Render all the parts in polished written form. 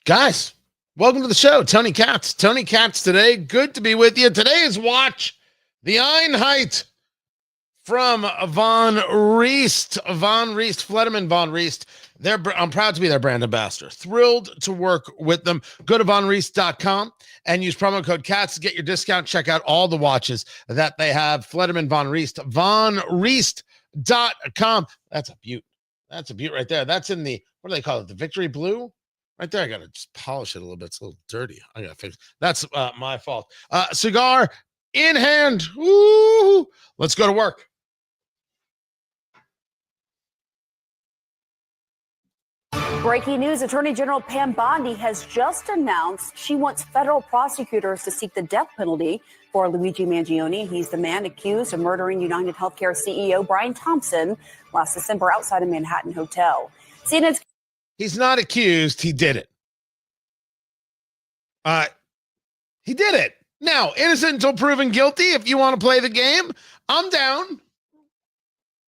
Guys, welcome to the show. Tony Katz. Tony Katz today. Good to be with you. Today's watch, the Einheit from Von Riest. Flederman Von Riest. I'm proud to be their brand ambassador. Thrilled to work with them. Go to vonriest.com and use promo code Katz to get your discount. Check out all the watches that they have. Flederman Von Riest. vonriest.com. That's a beaut. That's a beaut right there. That's in the, what do they call it? The Victory Blue? Right there, I got to just polish it a little bit. It's a little dirty. I got to fix it. That's my fault. Cigar in hand. Woo! Let's go to work. Breaking news, Attorney General Pam Bondi has just announced she wants federal prosecutors to seek the death penalty for Luigi Mangione. He's the man accused of murdering United Healthcare CEO Brian Thompson last December outside a Manhattan hotel. CNN's He's not accused. He did it. He did it. Now, innocent until proven guilty. If you want to play the game, I'm down.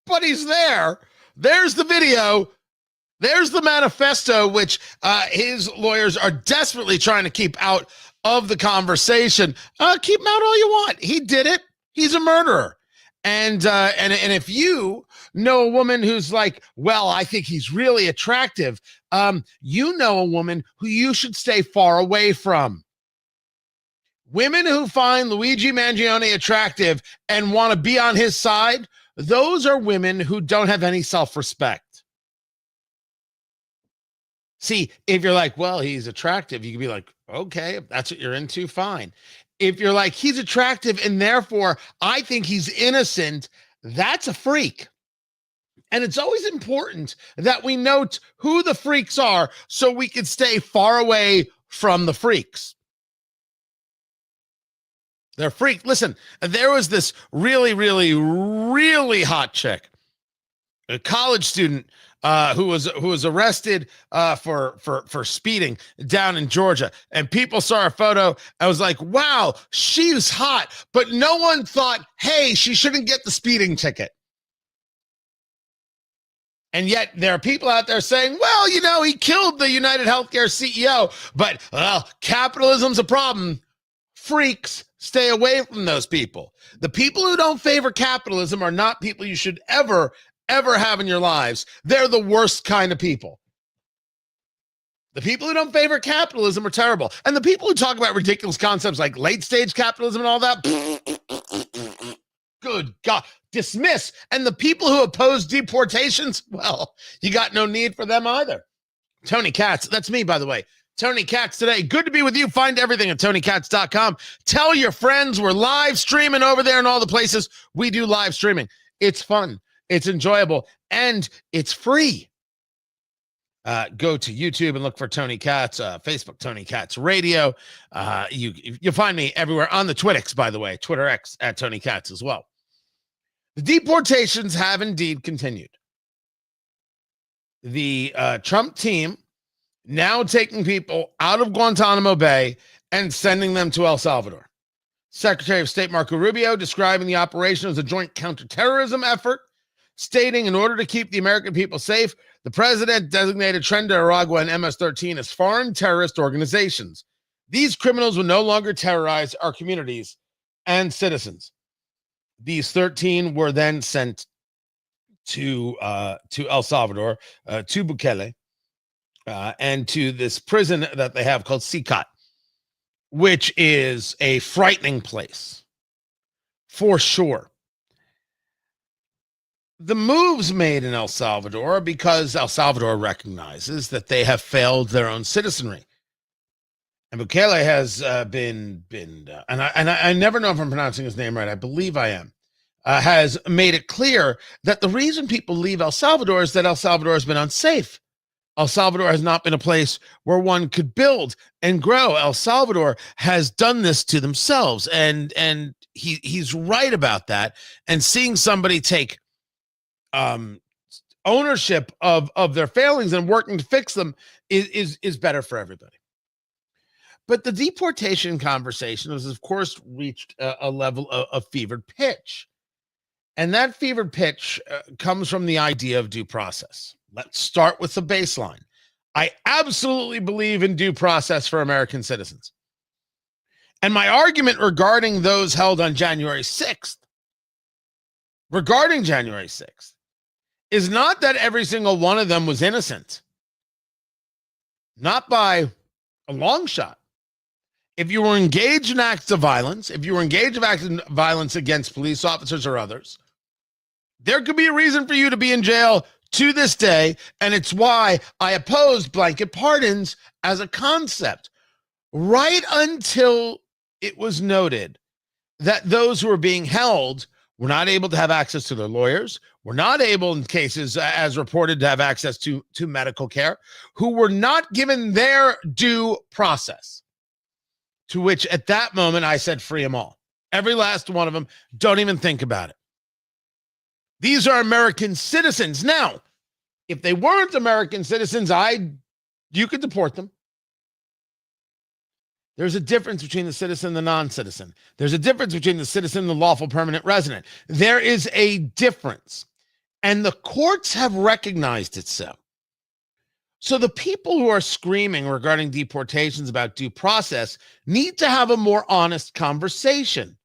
But he's there. There's the video. There's the manifesto, which his lawyers are desperately trying to keep out of the conversation. Keep him out all you want. He did it. He's a murderer. And if you know a woman who's like, well, I think he's really attractive, you know a woman who you should stay far away from. Women who find Luigi Mangione attractive and want to be on his side, those are women who don't have any self-respect. See, if you're like, well, he's attractive, you can be like, okay, if that's what you're into, fine. If you're like, he's attractive and therefore I think he's innocent, that's a freak. And it's always important that we note who the freaks are so we can stay far away from the freaks. They're freak. Listen, there was this really, really, really hot chick, a college student who was arrested for speeding down in Georgia, and people saw her photo. I was like, wow, she was hot, but no one thought, hey, she shouldn't get the speeding ticket. And yet there are people out there saying, well, you know, he killed the United Healthcare CEO, but capitalism's a problem. Freaks, stay away from those people. The people who don't favor capitalism are not people you should ever have in your lives. They're the worst kind of people. The people who don't favor capitalism are terrible. And the people who talk about ridiculous concepts like late stage capitalism and all that, good God, dismiss. And the people who oppose deportations, well, you got no need for them either. Tony Katz, that's me, by the way. Tony Katz today. Good to be with you. Find everything at TonyKatz.com. Tell your friends we're live streaming over there and all the places we do live streaming. It's fun. It's enjoyable, and it's free. Go to YouTube and look for Tony Katz, Facebook, Tony Katz Radio. You'll find me everywhere on the Twitter X, by the way, Twitter X at Tony Katz as well. The deportations have indeed continued. The Trump team now taking people out of Guantanamo Bay and sending them to El Salvador. Secretary of State Marco Rubio describing the operation as a joint counterterrorism effort, stating in order to keep the American people safe, the president designated Tren de Aragua and MS-13 as foreign terrorist organizations. These criminals will no longer terrorize our communities and citizens. These 13 were then sent to El Salvador, to Bukele, and to this prison that they have called CICAT, which is a frightening place, for sure. The moves made in El Salvador are because El Salvador recognizes that they have failed their own citizenry. And Bukele has been and I never know if I'm pronouncing his name right. I believe I am. Has made it clear that the reason people leave El Salvador is that El Salvador has been unsafe. El Salvador has not been a place where one could build and grow. El Salvador has done this to themselves, and he's right about that. And seeing somebody take ownership of their failings and working to fix them is better for everybody. But the deportation conversation has, of course, reached a level of fevered pitch. And that fevered pitch comes from the idea of due process. Let's start with the baseline. I absolutely believe in due process for American citizens. And my argument regarding those held on January 6th, is not that every single one of them was innocent. Not by a long shot. If you were engaged in acts of violence, if you were engaged in acts of violence against police officers or others, there could be a reason for you to be in jail to this day, and it's why I opposed blanket pardons as a concept, right until it was noted that those who were being held were not able to have access to their lawyers, were not able, in cases as reported, to have access to medical care, who were not given their due process. To which, at that moment, I said, free them all. Every last one of them. Don't even think about it. These are American citizens. Now, if they weren't American citizens, you could deport them. There's a difference between the citizen and the non-citizen. There's a difference between the citizen and the lawful permanent resident. There is a difference. And the courts have recognized it so. So the people who are screaming regarding deportations about due process need to have a more honest conversation.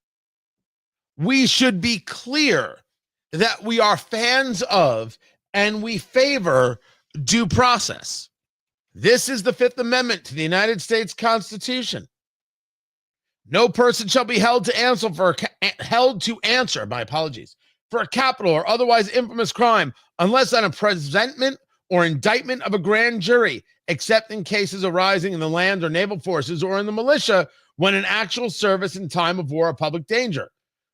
We should be clear that we are fans of and we favor due process. This is the Fifth Amendment to the United States Constitution. No person shall be held to answer for a capital or otherwise infamous crime unless on a presentment or indictment of a grand jury, except in cases arising in the land or naval forces or in the militia when in actual service in time of war or public danger.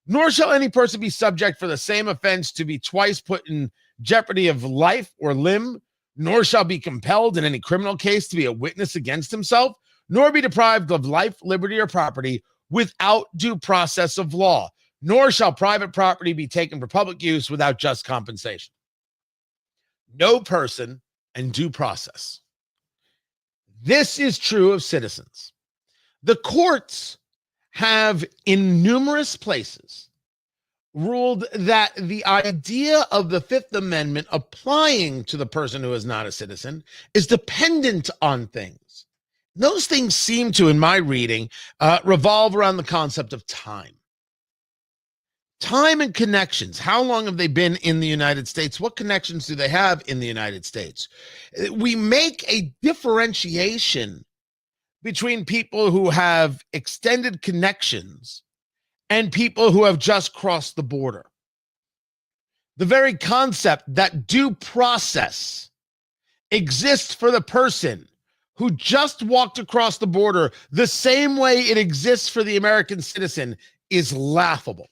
Nor shall any person be subject for the same offense to be twice put in jeopardy of life or limb, nor shall be compelled in any criminal case to be a witness against himself, nor be deprived of life, liberty, or property without due process of law, nor shall private property be taken for public use without just compensation. No person and due process. This is true of citizens. The courts have, in numerous places, ruled that the idea of the Fifth Amendment applying to the person who is not a citizen is dependent on things. Those things seem to, in my reading, revolve around the concept of time. Time and connections. How long have they been in the United States? What connections do they have in the United States? We make a differentiation between people who have extended connections and people who have just crossed the border. The very concept that due process exists for the person who just walked across the border the same way it exists for the American citizen is laughable.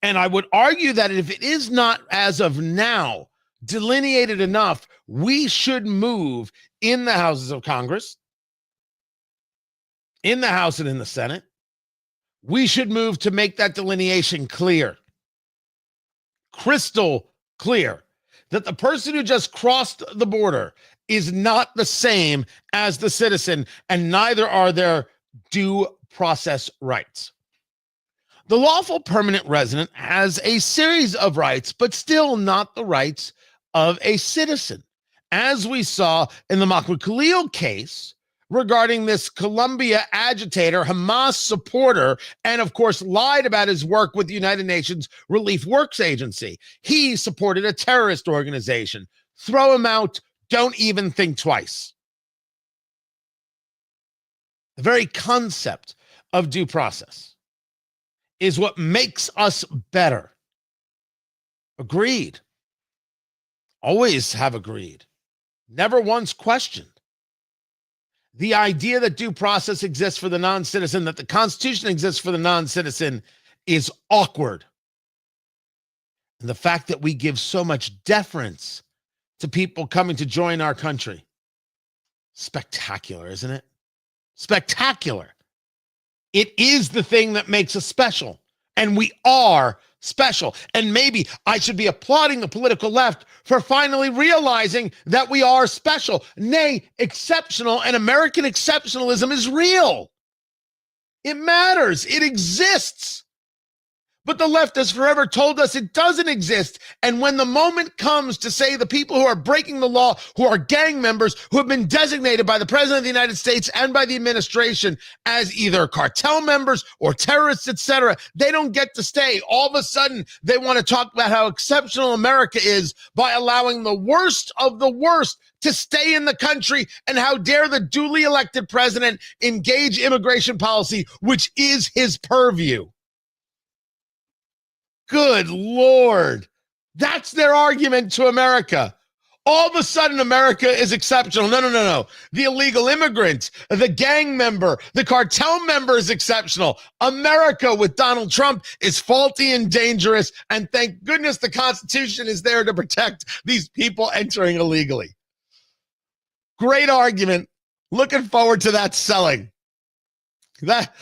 And I would argue that if it is not, as of now, delineated enough, we should move in the houses of Congress, in the House and in the Senate. We should move to make that delineation clear, crystal clear, that the person who just crossed the border is not the same as the citizen, and neither are their due process rights. The lawful permanent resident has a series of rights, but still not the rights of a citizen. As we saw in the Mahmoud Khalil case regarding this Colombia agitator, Hamas supporter, and of course lied about his work with the United Nations Relief Works Agency. He supported a terrorist organization. Throw him out. Don't even think twice. The very concept of due process is what makes us better. Agreed. Always have agreed. Never once questioned. The idea that due process exists for the non-citizen, that the Constitution exists for the non-citizen, is awkward. And the fact that we give so much deference to people coming to join our country, spectacular, isn't it? Spectacular. It is the thing that makes us special, and we are special. And maybe I should be applauding the political left for finally realizing that we are special, nay, exceptional, and American exceptionalism is real. It matters. It exists. But the left has forever told us it doesn't exist. And when the moment comes to say the people who are breaking the law, who are gang members, who have been designated by the President of the United States and by the administration as either cartel members or terrorists, etc., they don't get to stay. All of a sudden, they want to talk about how exceptional America is by allowing the worst of the worst to stay in the country, and how dare the duly elected president engage immigration policy, which is his purview. Good Lord. That's their argument to America. All of a sudden, America is exceptional. No. The illegal immigrant, the gang member, the cartel member is exceptional. America with Donald Trump is faulty and dangerous. And thank goodness the Constitution is there to protect these people entering illegally. Great argument. Looking forward to that selling. That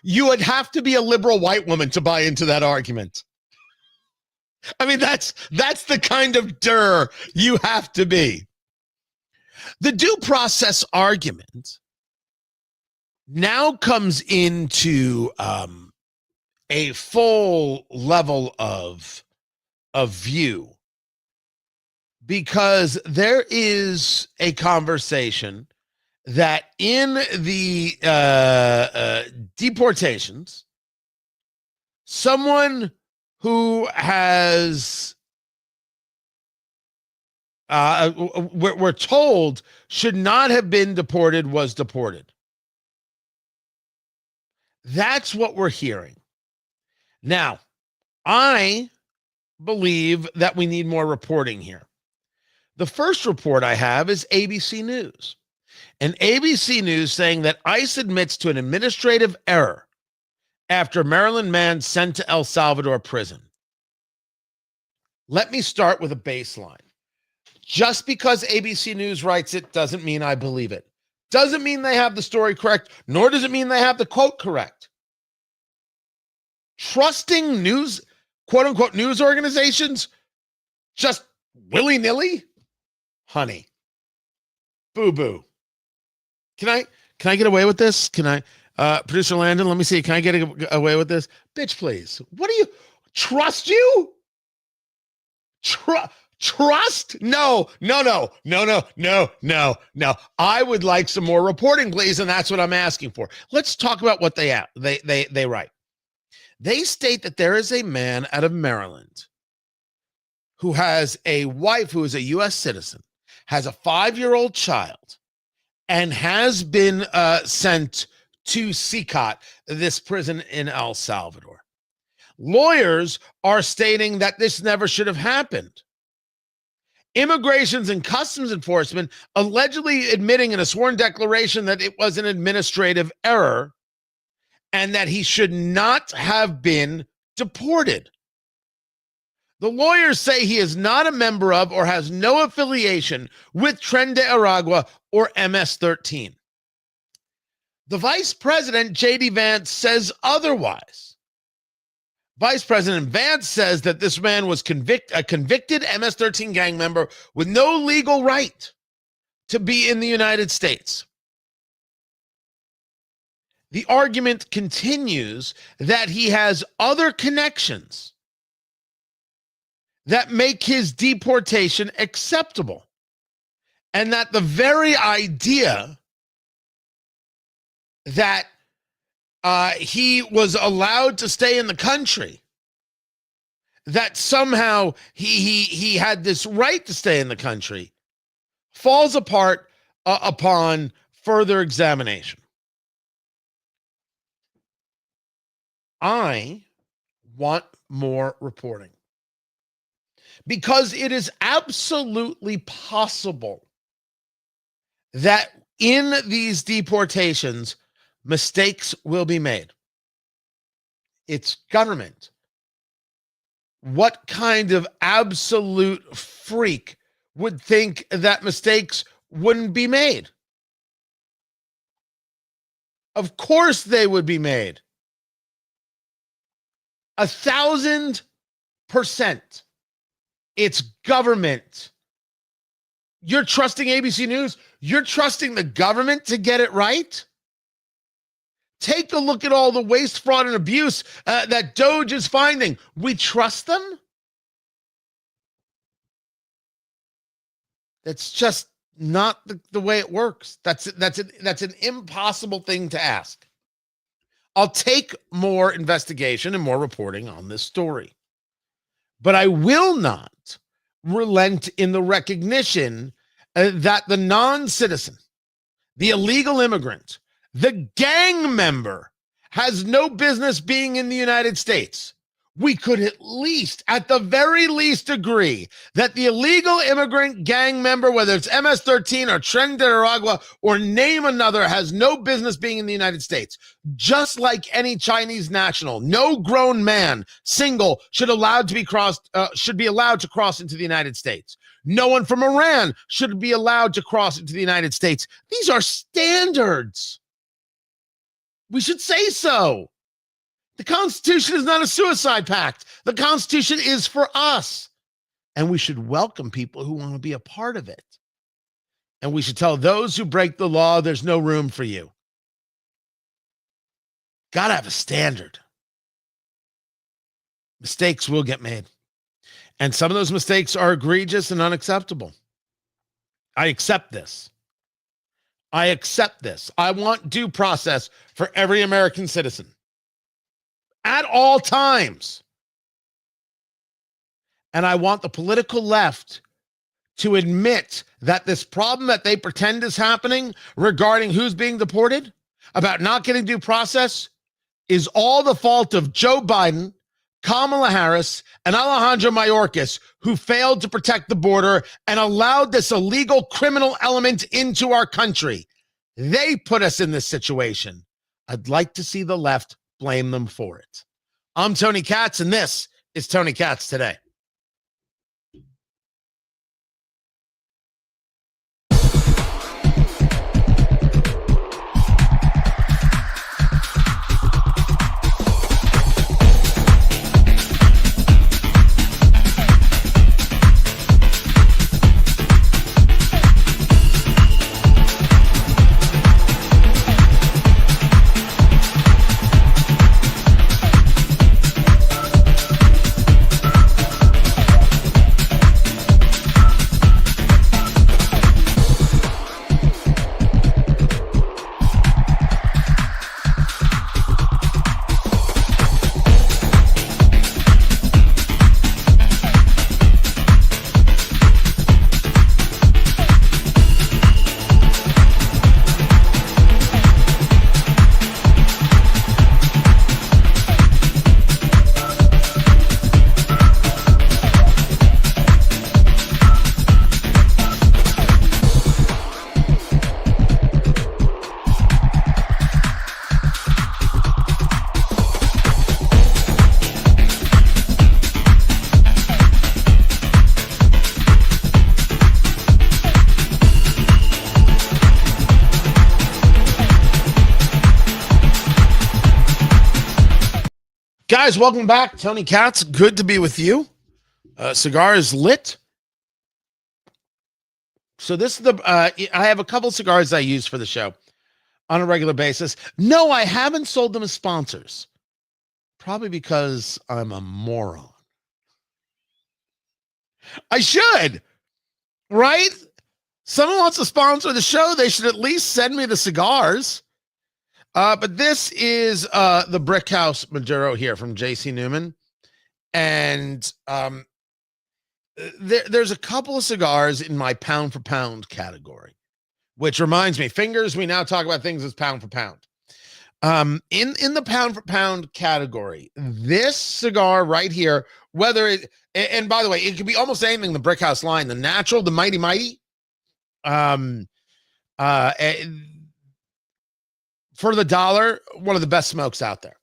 you would have to be a liberal white woman to buy into that argument. I mean, that's the kind of you have to be. The due process argument now comes into a full level of view, because there is a conversation that in the deportations, someone who has, we're told, should not have been deported, was deported. That's what we're hearing. Now, I believe that we need more reporting here. The first report I have is ABC News. And ABC News saying that ICE admits to an administrative error after Maryland man sent to El Salvador prison. Let me start with a baseline. Just because ABC News writes it doesn't mean I believe it. Doesn't mean they have the story correct, nor does it mean they have the quote correct. Trusting news, quote unquote, news organizations just willy-nilly? Honey. Boo-boo. Can I get away with this? Can I? Producer Landon, let me see. Can I get away with this? Bitch, please. What do you trust you? Trust? No. I would like some more reporting, please, and that's what I'm asking for. Let's talk about what they write. They state that there is a man out of Maryland who has a wife who is a U.S. citizen, has a 5-year-old child, and has been sent to CICOT, this prison in El Salvador. Lawyers are stating that this never should have happened. Immigrations and Customs Enforcement allegedly admitting in a sworn declaration that it was an administrative error and that he should not have been deported. The lawyers say he is not a member of or has no affiliation with Tren de Aragua or MS-13. The Vice President, J.D. Vance, says otherwise. Vice President Vance says that this man was a convicted MS-13 gang member with no legal right to be in the United States. The argument continues that he has other connections that make his deportation acceptable, and that the very idea that he was allowed to stay in the country, that somehow he had this right to stay in the country, falls apart upon further examination. I want more reporting, because it is absolutely possible that in these deportations, mistakes will be made. It's government. What kind of absolute freak would think that mistakes wouldn't be made? Of course they would be made. 1,000%. It's government. You're trusting ABC News? You're trusting the government to get it right? Take a look at all the waste, fraud, and abuse that Doge is finding. We trust them? That's just not the way it works. That's an impossible thing to ask. I'll take more investigation and more reporting on this story, but I will not relent in the recognition that the non-citizen, the illegal immigrant, the gang member has no business being in the United States. We could at the very least, agree that the illegal immigrant gang member, whether it's MS-13 or Tren de Aragua or name another, has no business being in the United States. Just like any Chinese national, no grown man, single, should be allowed to cross into the United States. No one from Iran should be allowed to cross into the United States. These are standards. We should say so. The Constitution is not a suicide pact. The Constitution is for us. And we should welcome people who want to be a part of it. And we should tell those who break the law, there's no room for you. Got to have a standard. Mistakes will get made. And some of those mistakes are egregious and unacceptable. I accept this. I want due process for every American citizen at all times. And I want the political left to admit that this problem that they pretend is happening regarding who's being deported, about not getting due process, is all the fault of Joe Biden, Kamala Harris, and Alejandro Mayorkas, who failed to protect the border and allowed this illegal criminal element into our country. They put us in this situation. I'd like to see the left blame them for it. I'm Tony Katz, and this is Tony Katz Today. Guys, welcome back. Tony Katz, good to be with you. Cigar is lit. So this is I have a couple cigars I use for the show on a regular basis. No, I haven't sold them as sponsors. Probably because I'm a moron. I should, right? Someone wants to sponsor the show, they should at least send me the cigars. But this is the Brick House Maduro here from J.C. Newman. And there's a couple of cigars in my pound for pound category, which reminds me, fingers, we now talk about things as pound for pound. In the pound for pound category, this cigar right here, whether it, and by the way, it could be almost anything in the Brick House line, the Natural, the Mighty Mighty, for the dollar, one of the best smokes out there.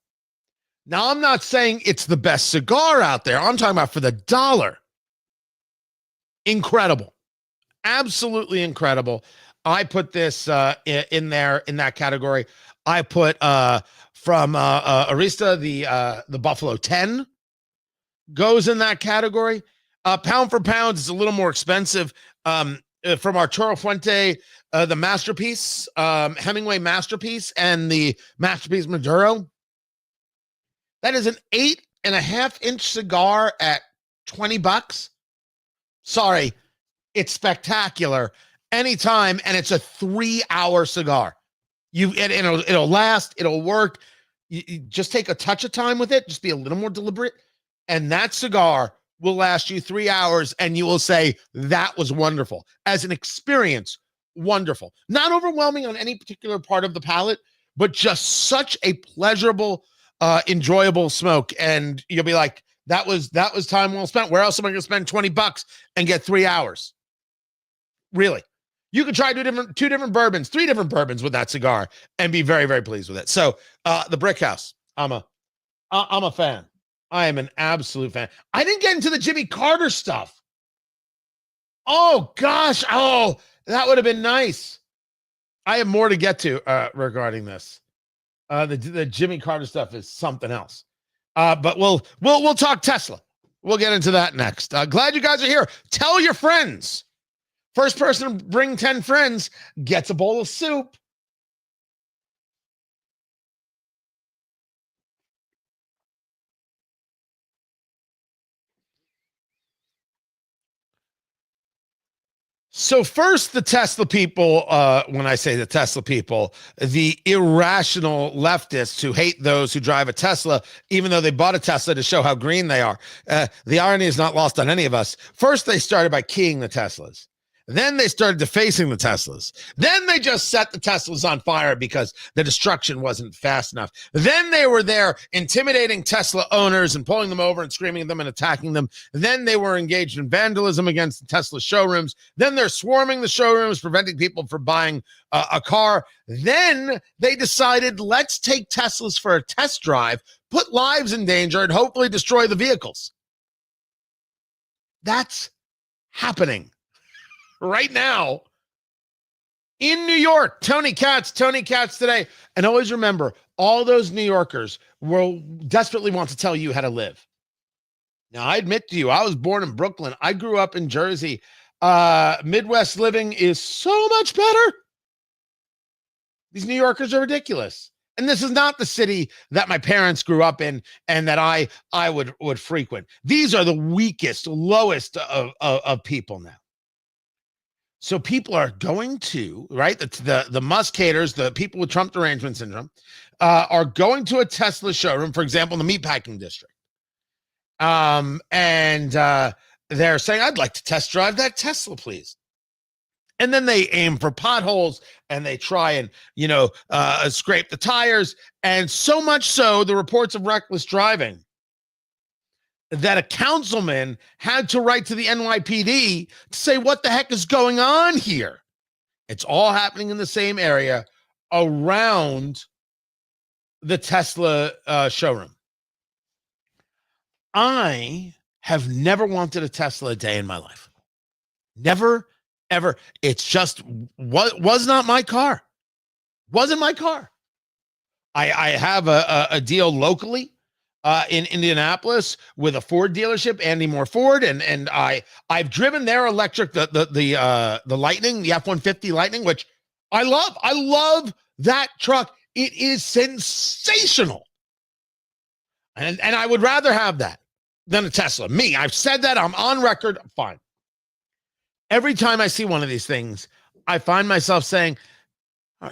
Now, I'm not saying it's the best cigar out there. I'm talking about for the dollar. Incredible. Absolutely incredible. I put this in there in that category. I put from Arista, the Buffalo 10 goes in that category. Pound for pound is a little more expensive. From Arturo Fuente, the masterpiece, Hemingway masterpiece, and the masterpiece Maduro. That is an 8.5-inch cigar at $20. Sorry, it's spectacular anytime, and it's a 3-hour cigar. It'll last, it'll work. You just take a touch of time with it, just be a little more deliberate, and that cigar will last you 3 hours, and you will say, that was wonderful. As an experience, wonderful. Not overwhelming on any particular part of the palate, but just such a pleasurable, enjoyable smoke. And you'll be like, that was time well spent. Where else am I going to spend $20 and get 3 hours? Really. You could try two different bourbons, 3 different bourbons with that cigar and be very, very pleased with it. So the Brick House, I'm a fan. I am an absolute fan. I didn't get into the Jimmy Carter stuff. Oh, gosh. Oh, that would have been nice. I have more to get to regarding this. The Jimmy Carter stuff is something else. But we'll talk Tesla. We'll get into that next. Glad you guys are here. Tell your friends. First person to bring 10 friends gets a bowl of soup. So first, the Tesla people, when I say the Tesla people, the irrational leftists who hate those who drive a Tesla, even though they bought a Tesla to show how green they are. The irony is not lost on any of us. First, they started by keying the Teslas. Then they started defacing the Teslas. Then they just set the Teslas on fire because the destruction wasn't fast enough. Then they were there intimidating Tesla owners and pulling them over and screaming at them and attacking them. Then they were engaged in vandalism against the Tesla showrooms. Then they're swarming the showrooms, preventing people from buying a car. Then they decided, let's take Teslas for a test drive, put lives in danger, and hopefully destroy the vehicles. That's happening right now in New York. Tony Katz today. And always remember, all those New Yorkers will desperately want to tell you how to live. Now, I admit to you, I was born in Brooklyn. I grew up in Jersey. Midwest living is so much better. These New Yorkers are ridiculous. And this is not the city that my parents grew up in and that I would frequent. These are the weakest, lowest of people now. So people are going to, right, the Muskaters, the people with Trump derangement syndrome, are going to a Tesla showroom, for example, in the meatpacking district. And they're saying, I'd like to test drive that Tesla, please. And then they aim for potholes and they try and, scrape the tires. And so much so, the reports of reckless driving that a councilman had to write to the NYPD to say, what the heck is going on here? It's all happening in the same area around the Tesla showroom. I have never wanted a Tesla a day in my life. Never, ever. It's just was not my car. Wasn't my car. I have a deal locally in Indianapolis with a Ford dealership, Andy Moore Ford, and I've driven their electric, the Lightning, the F-150 Lightning, which I love. I love that truck. It is sensational, and I would rather have that than a Tesla. Me, I've said that. I'm on record. Fine. Every time I see one of these things, I find myself saying,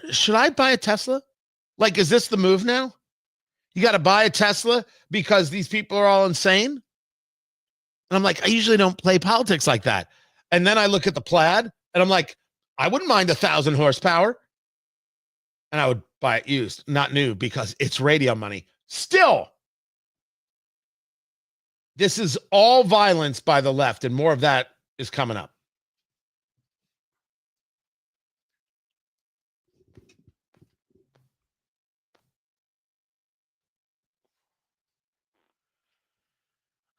should I buy a Tesla? Like, is this the move now? You got to buy a Tesla because these people are all insane? And I'm like, I usually don't play politics like that. And then I look at the Plaid and I'm like, I wouldn't mind 1,000 horsepower. And I would buy it used, not new, because it's radio money. Still, this is all violence by the left, and more of that is coming up.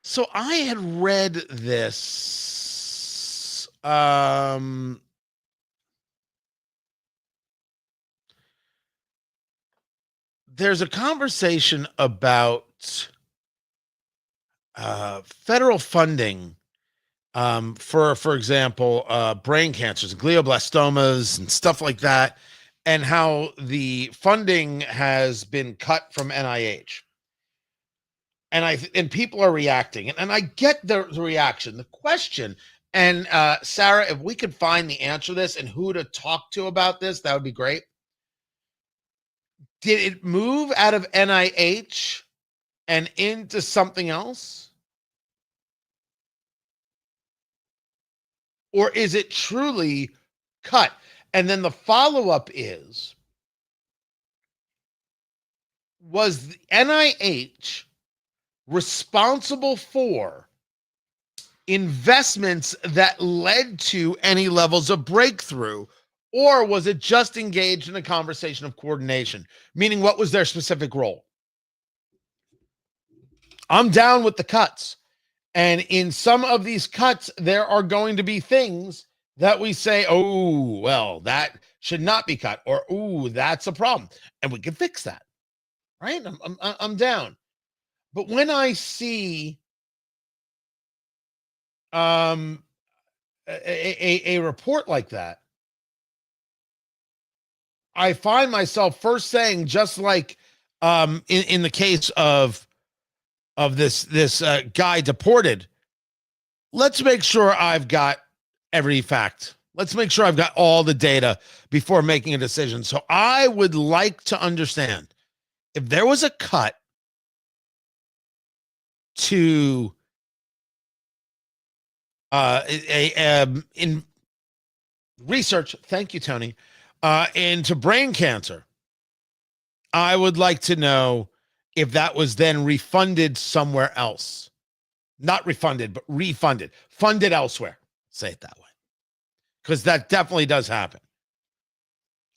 So I had read this. There's a conversation about federal funding for example, brain cancers, glioblastomas, and stuff like that, and how the funding has been cut from NIH. And people are reacting, and I get the reaction. The question, and Sarah, if we could find the answer to this and who to talk to about this, that would be great. Did it move out of NIH and into something else? Or is it truly cut? And then the follow-up is, was the NIH responsible for investments that led to any levels of breakthrough, or was it just engaged in a conversation of coordination? Meaning, what was their specific role? I'm down with the cuts. And in some of these cuts, there are going to be things that we say, oh, well, that should not be cut, or, oh, that's a problem. And we can fix that, right? I'm down. But when I see a report like that, I find myself first saying, just like in the case of this guy deported, let's make sure I've got every fact. Let's make sure I've got all the data before making a decision. So I would like to understand if there was a cut to in research, thank you, Tony, into brain cancer, I would like to know if that was then refunded somewhere else. Not refunded, but refunded. Funded elsewhere. Say it that way. Because that definitely does happen.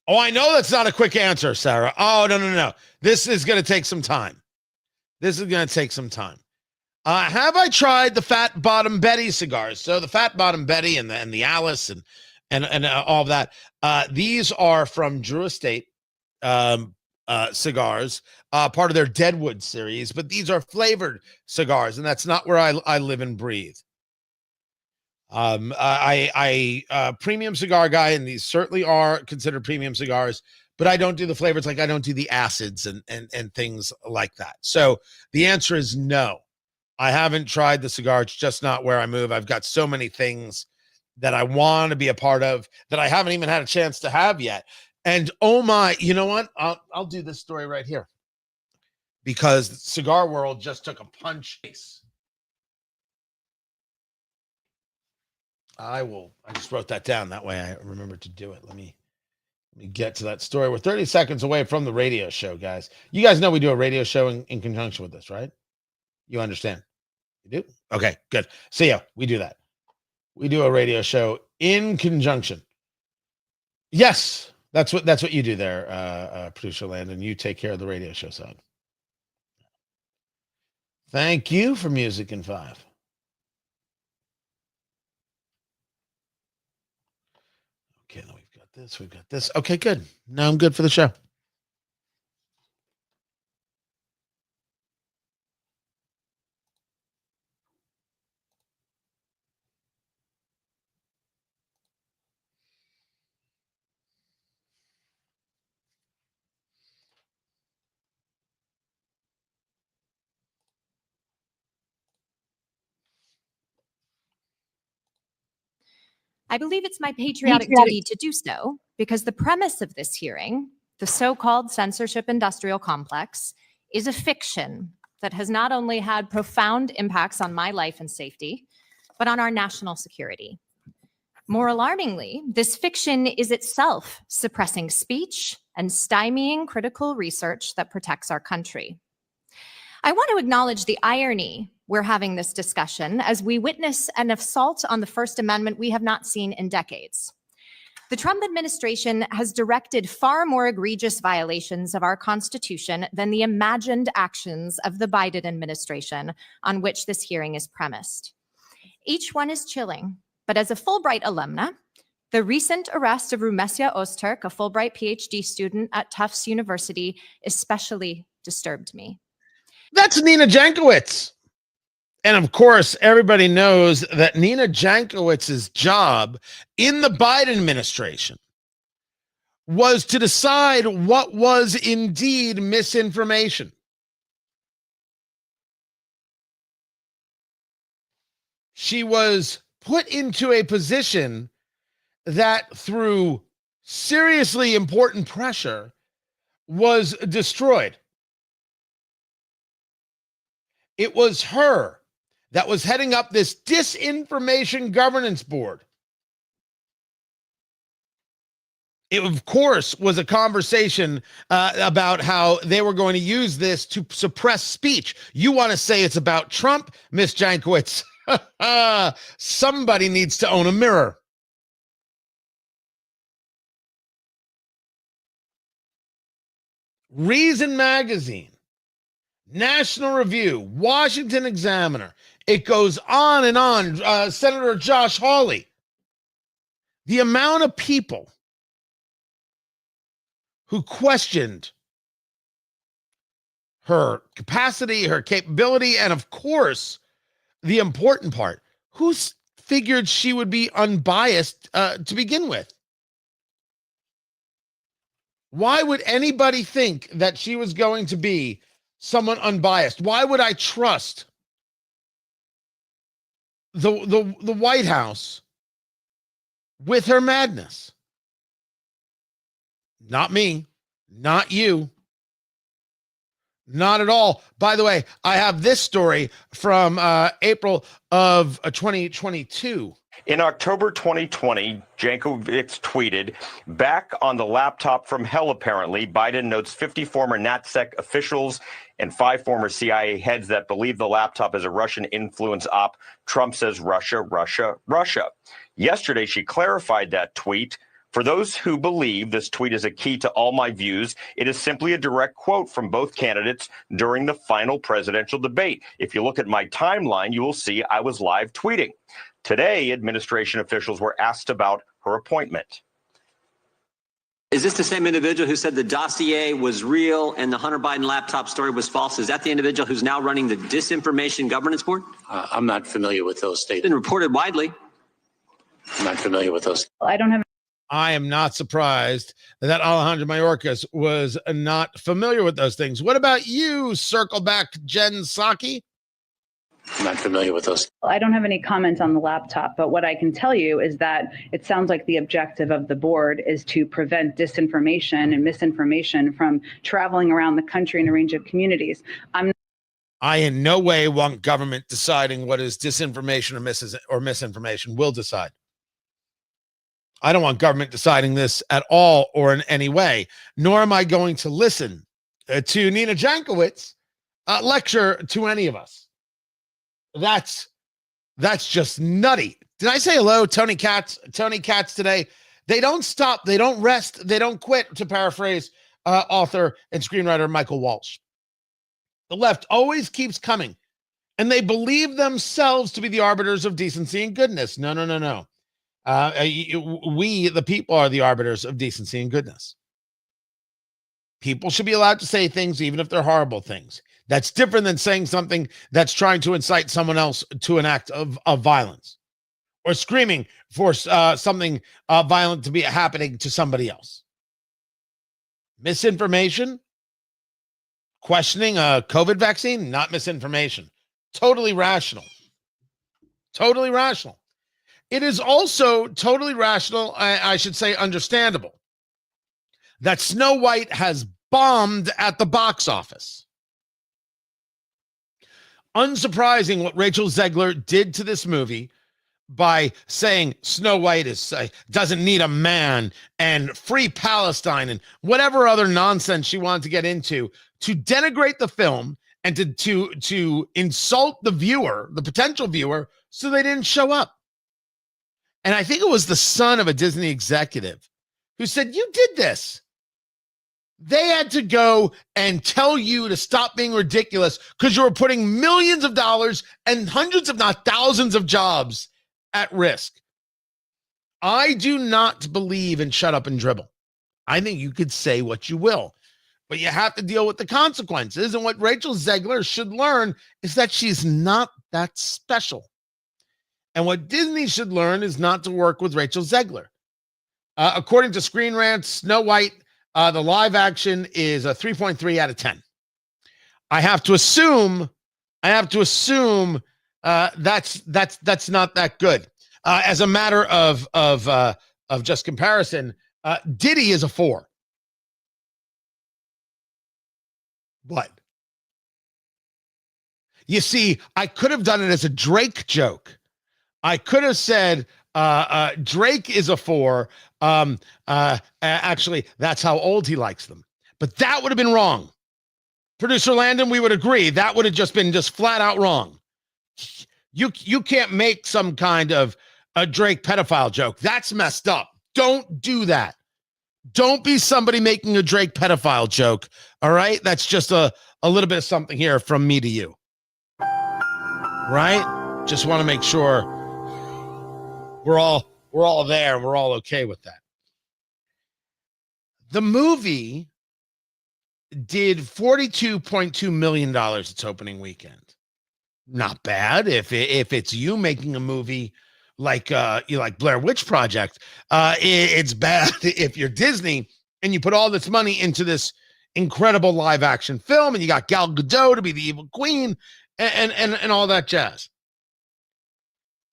Oh, I know that's not a quick answer, Sarah. Oh, no. This is going to take some time. Have I tried the Fat Bottom Betty cigars? So the Fat Bottom Betty and the Alice and all of that. These are from Drew Estate cigars, part of their Deadwood series, but these are flavored cigars, and that's not where I live and breathe. I premium cigar guy, and these certainly are considered premium cigars, but I don't do the flavors, like I don't do the acids and things like that. So the answer is no. I haven't tried the cigar. It's just not where I move. I've got so many things that I want to be a part of that I haven't even had a chance to have yet. And oh my, you know what? I'll do this story right here, because the cigar world just took a punch. I just wrote that down. That way I remember to do it. Let me get to that story. We're 30 seconds away from the radio show, guys. You guys know we do a radio show in conjunction with this, right? You understand? You do? Okay, good. So yeah, we do that. We do a radio show in conjunction. Yes, that's what you do there, producer Landon. You take care of the radio show side. Thank you for Music in 5. Okay, then we've got this. Okay, good. Now I'm good for the show. I believe it's my patriotic duty to do so, because the premise of this hearing, the so-called censorship industrial complex, is a fiction that has not only had profound impacts on my life and safety, but on our national security. More alarmingly, this fiction is itself suppressing speech and stymieing critical research that protects our country. I want to acknowledge the irony we're having this discussion as we witness an assault on the First Amendment we have not seen in decades. The Trump administration has directed far more egregious violations of our Constitution than the imagined actions of the Biden administration on which this hearing is premised. Each one is chilling, but as a Fulbright alumna, the recent arrest of Rumesia Öztürk, a Fulbright PhD student at Tufts University, especially disturbed me. That's Nina Jankowicz. And of course, everybody knows that Nina Jankowicz's job in the Biden administration was to decide what was indeed misinformation. She was put into a position that, through seriously important pressure, was destroyed. It was her that was heading up this disinformation governance board. It, of course, was a conversation about how they were going to use this to suppress speech. You want to say it's about Trump, Miss Jankowicz? Somebody needs to own a mirror. Reason Magazine, National Review, Washington Examiner. It goes on and on. Senator Josh Hawley. The amount of people who questioned her capacity, her capability, and of course, the important part, who figured she would be unbiased to begin with? Why would anybody think that she was going to be someone unbiased? Why would I trust the White House with her madness? Not me, not you, not at all. By the way, I have this story from April of 2022. In October 2020, Jankowicz tweeted, "Back on the laptop from hell, apparently. Biden notes 50 former NatSec officials and 5 former CIA heads that believe the laptop is a Russian influence op. Trump says Russia, Russia, Russia." Yesterday, she clarified that tweet. "For those who believe this tweet is a key to all my views, it is simply a direct quote from both candidates during the final presidential debate. If you look at my timeline, you will see I was live tweeting." Today, administration officials were asked about her appointment. Is this the same individual who said the dossier was real and the Hunter Biden laptop story was false? Is that the individual who's now running the Disinformation Governance Board? I'm not familiar with those It's statements. been reported widely. I'm not familiar with those. I am not surprised that Alejandro Mayorkas was not familiar with those things. What about you, circle back Jen Psaki? I'm not familiar with those. I don't have any comments on the laptop, but what I can tell you is that it sounds like the objective of the board is to prevent disinformation and misinformation from traveling around the country in a range of communities. I in no way want government deciding what is disinformation or misinformation. We'll decide. I don't want government deciding this at all or in any way, nor am I going to listen to Nina Jankowicz lecture to any of us. That's just nutty. Did I say hello, Tony Katz? Tony Katz today. They don't stop. They don't rest. They don't quit, to paraphrase author and screenwriter Michael Walsh. The left always keeps coming, and they believe themselves to be the arbiters of decency and goodness. No. We, the people, are the arbiters of decency and goodness. People should be allowed to say things, even if they're horrible things. That's different than saying something that's trying to incite someone else to an act of violence, or screaming for something violent to be happening to somebody else. Misinformation, questioning a COVID vaccine, not misinformation. Totally rational. Totally rational. It is also totally rational, I should say understandable, that Snow White has bombed at the box office. Unsurprising what Rachel Zegler did to this movie by saying Snow White doesn't need a man and free Palestine and whatever other nonsense she wanted to get into to denigrate the film and to insult the viewer, the potential viewer, so they didn't show up. And I think it was the son of a Disney executive who said, "You did this." They had to go and tell you to stop being ridiculous because you were putting millions of dollars and hundreds, if not thousands, of jobs at risk. I do not believe in shut up and dribble. I think you could say what you will. but you have to deal with the consequences. And what Rachel Zegler should learn is that she's not that special. And what Disney should learn is not to work with Rachel Zegler. According to Screen Rant, Snow White, the live action is a 3.3 out of 10. I have to assume that's not that good. As a matter of just comparison, Diddy is a 4. What? You see, I could have done it as a Drake joke. I could have said Drake is a 4. Actually, that's how old he likes them. But that would have been wrong. Producer Landon, we would agree. That would have just been flat out wrong. You can't make some kind of a Drake pedophile joke. That's messed up. Don't do that. Don't be somebody making a Drake pedophile joke. All right? That's just a little bit of something here from me to you. Right? Just want to make sure we're all there and we're all okay with that. The movie did $42.2 million its opening weekend. Not bad. If it's you making a movie like Blair Witch Project, it's bad if you're Disney and you put all this money into this incredible live action film and you got Gal Gadot to be the evil queen and all that jazz.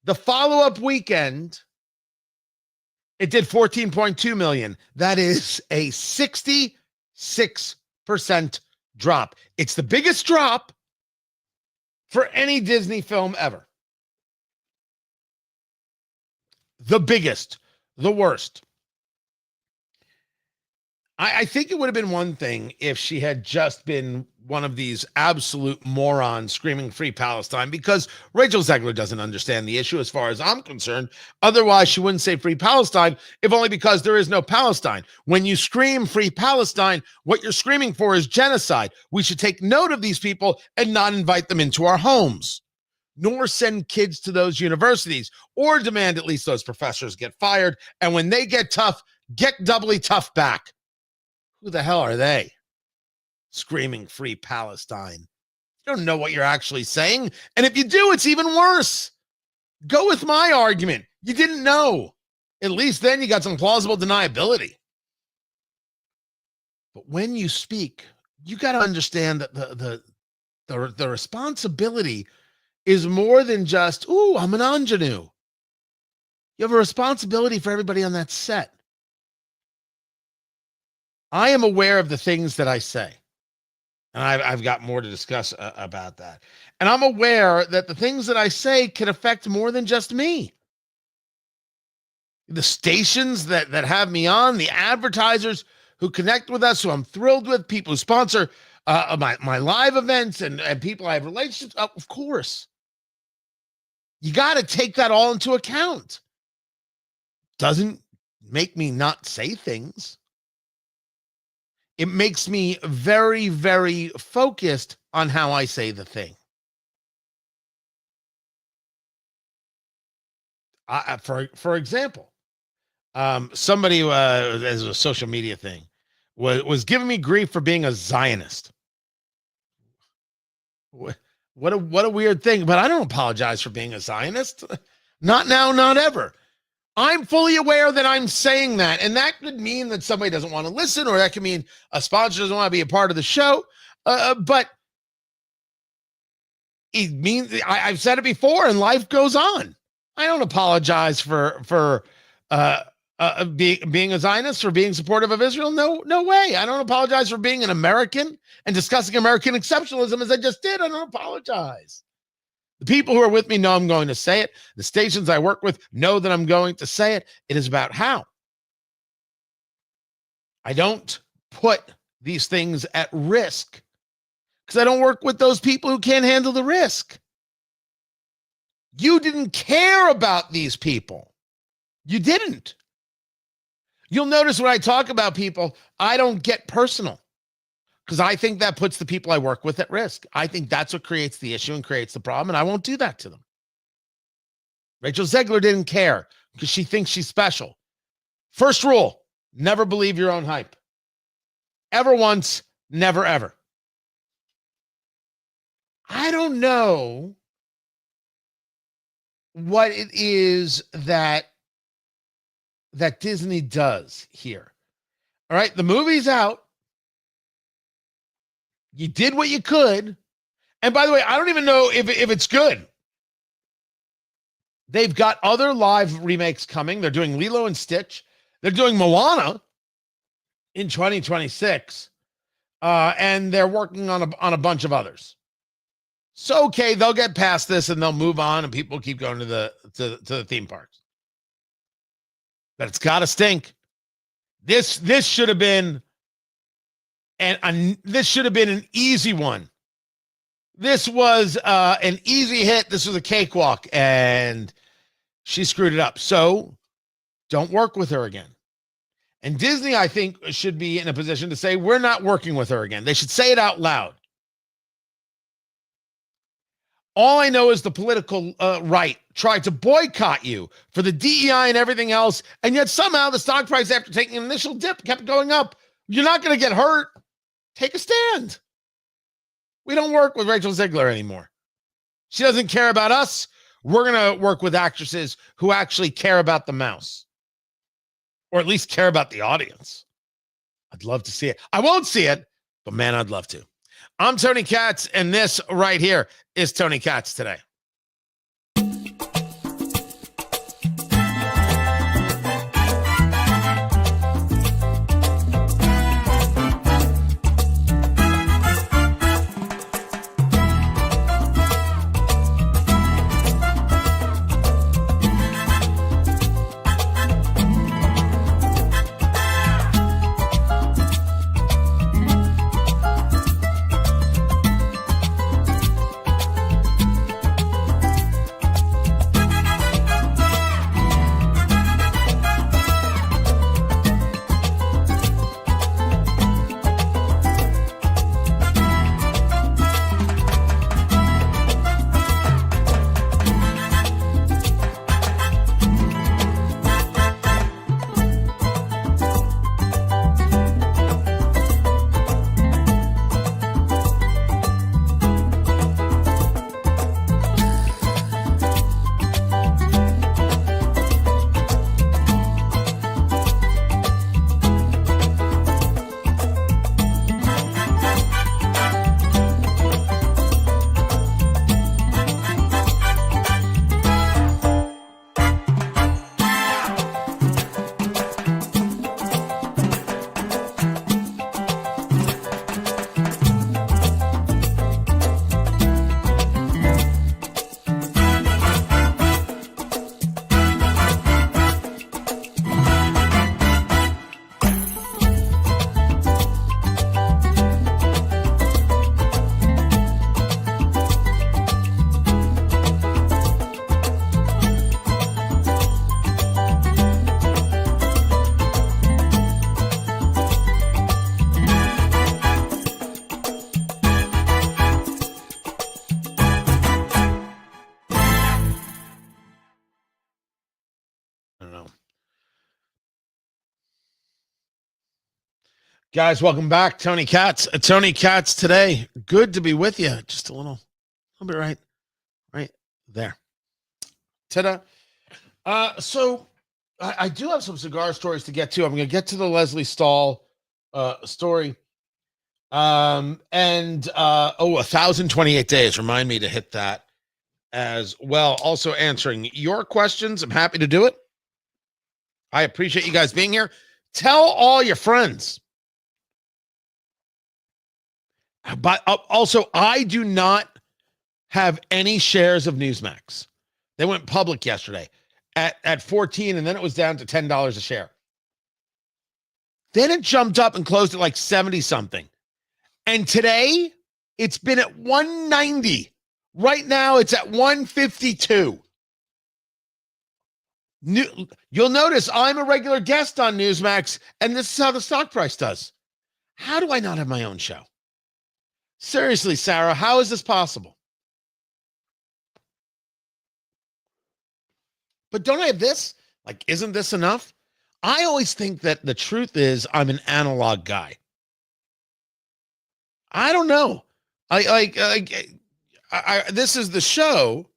The follow-up weekend, it did 14.2 million. That is a 66% drop. It's the biggest drop for any Disney film ever. The biggest, the worst. I think it would have been one thing if she had just been one of these absolute morons screaming free Palestine, because Rachel Zegler doesn't understand the issue as far as I'm concerned. Otherwise, she wouldn't say free Palestine, if only because there is no Palestine. When you scream free Palestine, what you're screaming for is genocide. We should take note of these people and not invite them into our homes, nor send kids to those universities, or demand at least those professors get fired. And when they get tough, get doubly tough back. Who the hell are they? Screaming free Palestine. You don't know what you're actually saying. And if you do, it's even worse. Go with my argument. You didn't know. At least then you got some plausible deniability. But when you speak, you got to understand that the responsibility is more than just, ooh, I'm an ingenue. You have a responsibility for everybody on that set. I am aware of the things that I say, and I've got more to discuss about that. And I'm aware that the things that I say can affect more than just me. The stations that have me on, the advertisers who connect with us, who I'm thrilled with, people who sponsor my live events and people I have relationships, of course. You got to take that all into account. Doesn't make me not say things. It makes me very, very focused on how I say the thing. For example, somebody as a social media thing was giving me grief for being a Zionist. What a weird thing, but I don't apologize for being a Zionist. Not now, not ever. I'm fully aware that I'm saying that, and that could mean that somebody doesn't want to listen, or that could mean a sponsor doesn't want to be a part of the show. But it means I've said it before, and life goes on. I don't apologize for being a Zionist, for being supportive of Israel. No way. I don't apologize for being an American and discussing American exceptionalism as I just did. I don't apologize. The people who are with me know I'm going to say it. The stations I work with know that I'm going to say it. It is about how. I don't put these things at risk because I don't work with those people who can't handle the risk. You didn't care about these people. You didn't. You'll notice when I talk about people, I don't get personal, because I think that puts the people I work with at risk. I think that's what creates the issue and creates the problem, and I won't do that to them. Rachel Zegler didn't care because she thinks she's special. First rule, never believe your own hype. Ever once, Never, ever. I don't know what it is that Disney does here. All right, the movie's out. You did what you could. And by the way, I don't even know if it's good. They've got other live remakes coming. They're doing Lilo and Stitch. They're doing Moana in 2026. And they're working on a bunch of others. So, okay, they'll get past this and they'll move on and people keep going to the theme parks. But it's got to stink. This should have been this should have been an easy one. This was an easy hit. This was a cakewalk, and she screwed it up. So don't work with her again. And Disney, I think, should be in a position to say, we're not working with her again. They should say it out loud. All I know is the political right tried to boycott you for the DEI and everything else, and yet somehow the stock price, after taking an initial dip, kept going up. You're not going to get hurt. Take a stand. We don't work with Rachel Ziegler anymore. She doesn't care about us. We're going to work with actresses who actually care about the mouse, or at least care about the audience. I'd love to see it. I won't see it, but man, I'd love to. I'm Tony Katz, and this right here is Tony Katz Today. Guys, welcome back. Tony Katz. Tony Katz Today. Good to be with you. Just a little bit right there. Ta-da. So I do have some cigar stories to get to. I'm going to get to the Lesley Stahl story. 1,028 days. Remind me to hit that as well. Also answering your questions. I'm happy to do it. I appreciate you guys being here. Tell all your friends. But also, I do not have any shares of Newsmax. They went public yesterday at 14, and then it was down to $10 a share. Then it jumped up and closed at like 70 something. And today it's been at 190. Right now it's at 152. You'll notice I'm a regular guest on Newsmax, and this is how the stock price does. How do I not have my own show? Seriously, Sarah, how is this possible? But don't I have this? Like, isn't this enough? I always think that the truth is I'm an analog guy. I don't know. This is the show.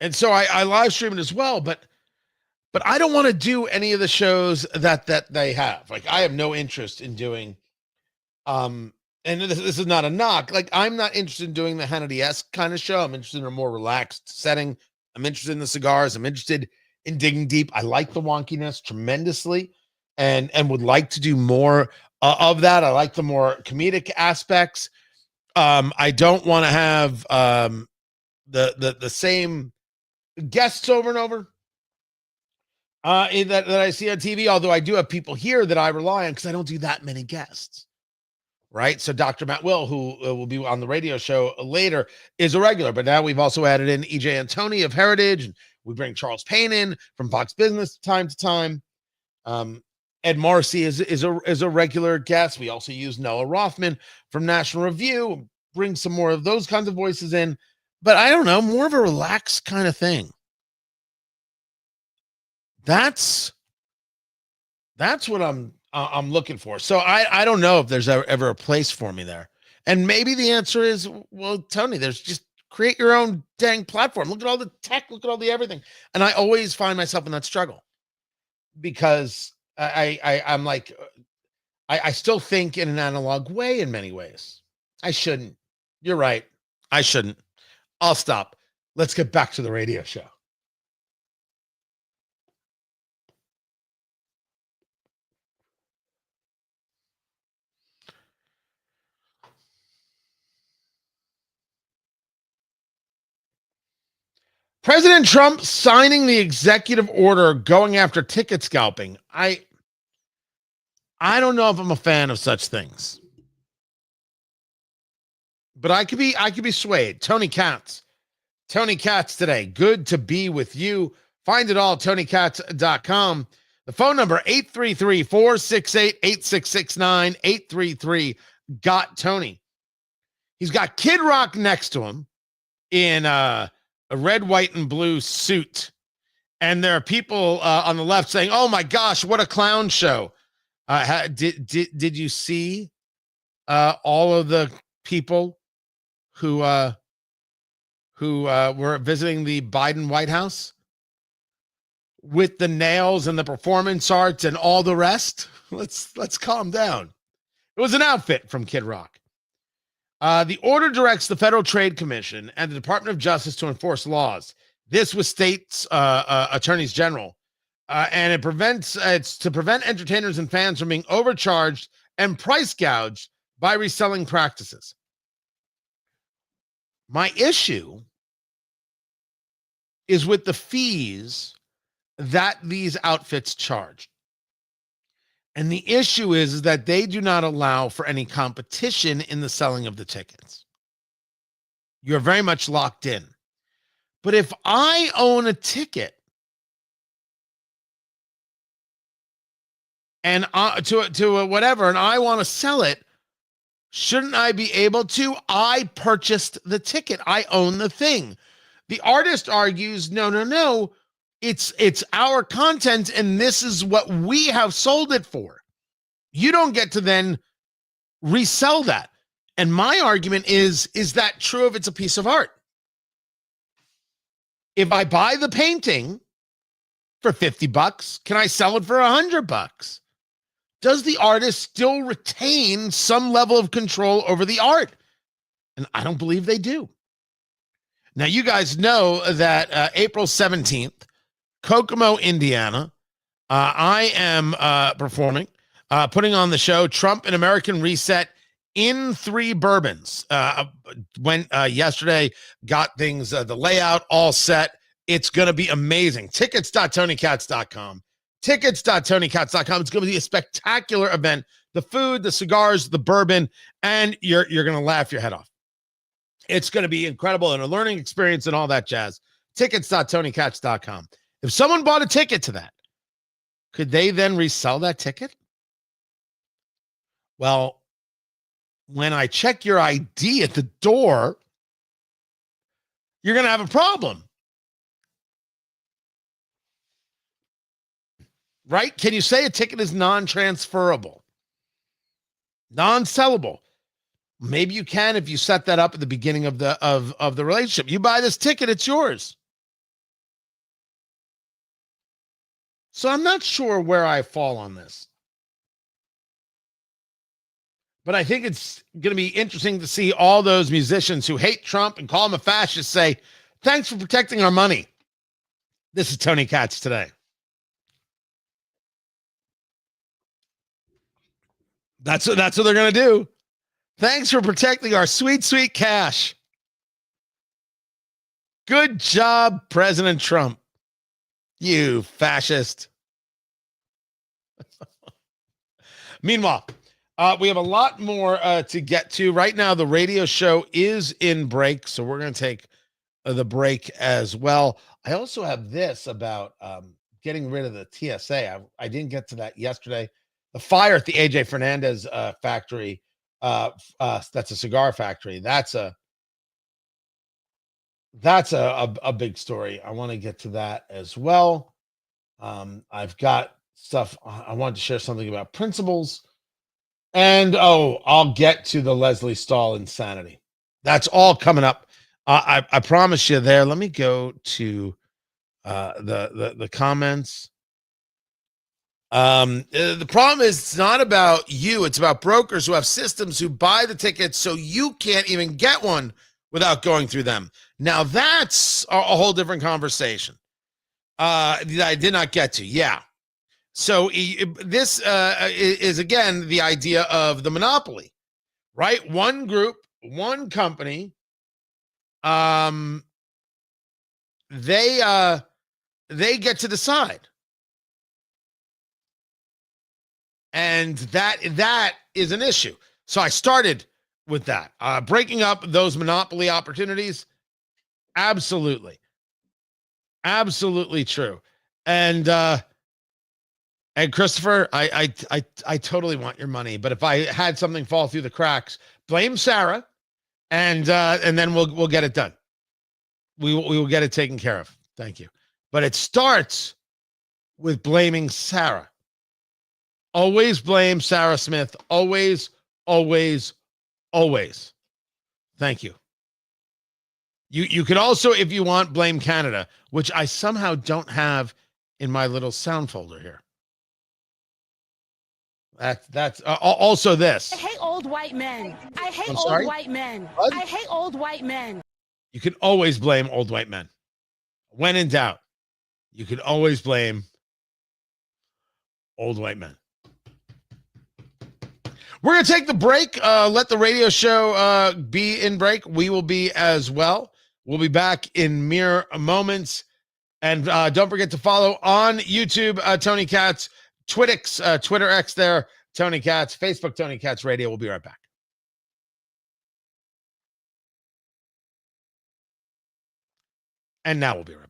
And so I live stream it as well, but I don't want to do any of the shows that they have. Like, I have no interest in doing, and this is not a knock. Like, I'm not interested in doing the Hannity-esque kind of show. I'm interested in a more relaxed setting. I'm interested in the cigars. I'm interested in digging deep. I like the wonkiness tremendously, and would like to do more of that. I like the more comedic aspects. I don't want to have the same guests over and over that I see on TV, although I do have people here that I rely on because I don't do that many guests, right? So Dr. Matt Will, who will be on the radio show later, is a regular, but now we've also added in EJ Antoni of Heritage, and we bring Charles Payne in from Fox Business time to time. Ed Marcy is a regular guest. We also use Noah Rothman from National Review, bring some more of those kinds of voices in. But I don't know, more of a relaxed kind of thing. That's what I'm looking for. So I don't know if there's ever a place for me there. And maybe the answer is, well, Tony, there's just create your own dang platform. Look at all the tech, look at all the everything. And I always find myself in that struggle because I'm like, I still think in an analog way in many ways. I shouldn't. You're right. I shouldn't. I'll stop. Let's get back to the radio show. President Trump signing the executive order going after ticket scalping. I don't know if I'm a fan of such things. But I could be swayed. Tony Katz today. Good to be with you. Find it all at TonyKatz.com. The phone number 833-468-8669, 833-GOT-TONY. He's got Kid Rock next to him in a red, white, and blue suit. And there are people on the left saying, "Oh my gosh, what a clown show." Did you see all of the people who were visiting the Biden White House with the nails and the performance arts and all the rest? Let's calm down. It was an outfit from Kid Rock. The order directs the Federal Trade Commission and the Department of Justice to enforce laws. This was states' attorneys general, and it's to prevent entertainers and fans from being overcharged and price gouged by reselling practices. My issue is with the fees that these outfits charge. And the issue is that they do not allow for any competition in the selling of the tickets. You're very much locked in. But if I own a ticket and to whatever, and I want to sell it, shouldn't I be able to? I purchased the ticket. I own the thing. The artist argues, no. It's our content, and this is what we have sold it for. You don't get to then resell that. And my argument is that true if it's a piece of art? If I buy the painting for $50, can I sell it for $100? Does the artist still retain some level of control over the art? And I don't believe they do. Now, you guys know that April 17th, Kokomo, Indiana, I am performing, putting on the show Trump and American Reset in 3 bourbons. Went yesterday, got things, the layout all set. It's going to be amazing. Tickets.TonyKatz.com. Tickets.TonyKatz.com. It's going to be a spectacular event. The food, the cigars, the bourbon, and you're going to laugh your head off. It's going to be incredible and a learning experience and all that jazz. Tickets.TonyKatz.com. If someone bought a ticket to that, could they then resell that ticket? Well, when I check your ID at the door, you're going to have a problem. right? Can you say a ticket is non-transferable, non-sellable? Maybe you can if you set that up at the beginning of the relationship. You buy this ticket, it's yours. So I'm not sure where I fall on this. But I think it's going to be interesting to see all those musicians who hate Trump and call him a fascist say, thanks for protecting our money. This is Tony Katz today. That's what they're going to do. Thanks for protecting our sweet, sweet cash. Good job, President Trump. You fascist. Meanwhile, we have a lot more to get to. Right now, the radio show is in break, so we're going to take the break as well. I also have this about getting rid of the TSA. I didn't get to that yesterday. The fire at the AJ Fernandez factory, that's a cigar factory. That's a big story. I want to get to that as well. I've got stuff. I wanted to share something about principles. And, I'll get to the Lesley Stahl insanity. That's all coming up. I promise you there. Let me go to the comments. The problem is it's not about you. It's about brokers who have systems who buy the tickets so you can't even get one without going through them. Now, that's a whole different conversation that I did not get to. Yeah. So this is, again, the idea of the monopoly, right? One group, one company, they get to decide. And that is an issue. So I started with that. Breaking up those monopoly opportunities, absolutely. Absolutely true. And Christopher, I totally want your money, but if I had something fall through the cracks, blame Sarah, and then we'll get it done. We will get it taken care of. Thank you. But it starts with blaming Sarah. Always blame Sarah Smith. Always, always, always. Thank you. You could also, if you want, blame Canada, which I somehow don't have in my little sound folder here. That's also this. I hate old white men. I hate I'm old sorry? white men. What? I hate old white men. You can always blame old white men. When in doubt, you can always blame old white men. We're going to take the break. Let the radio show be in break. We will be as well. We'll be back in mere moments. And don't forget to follow on YouTube, Tony Katz, Twitter X there, Tony Katz, Facebook, Tony Katz Radio. We'll be right back. And now we'll be right back.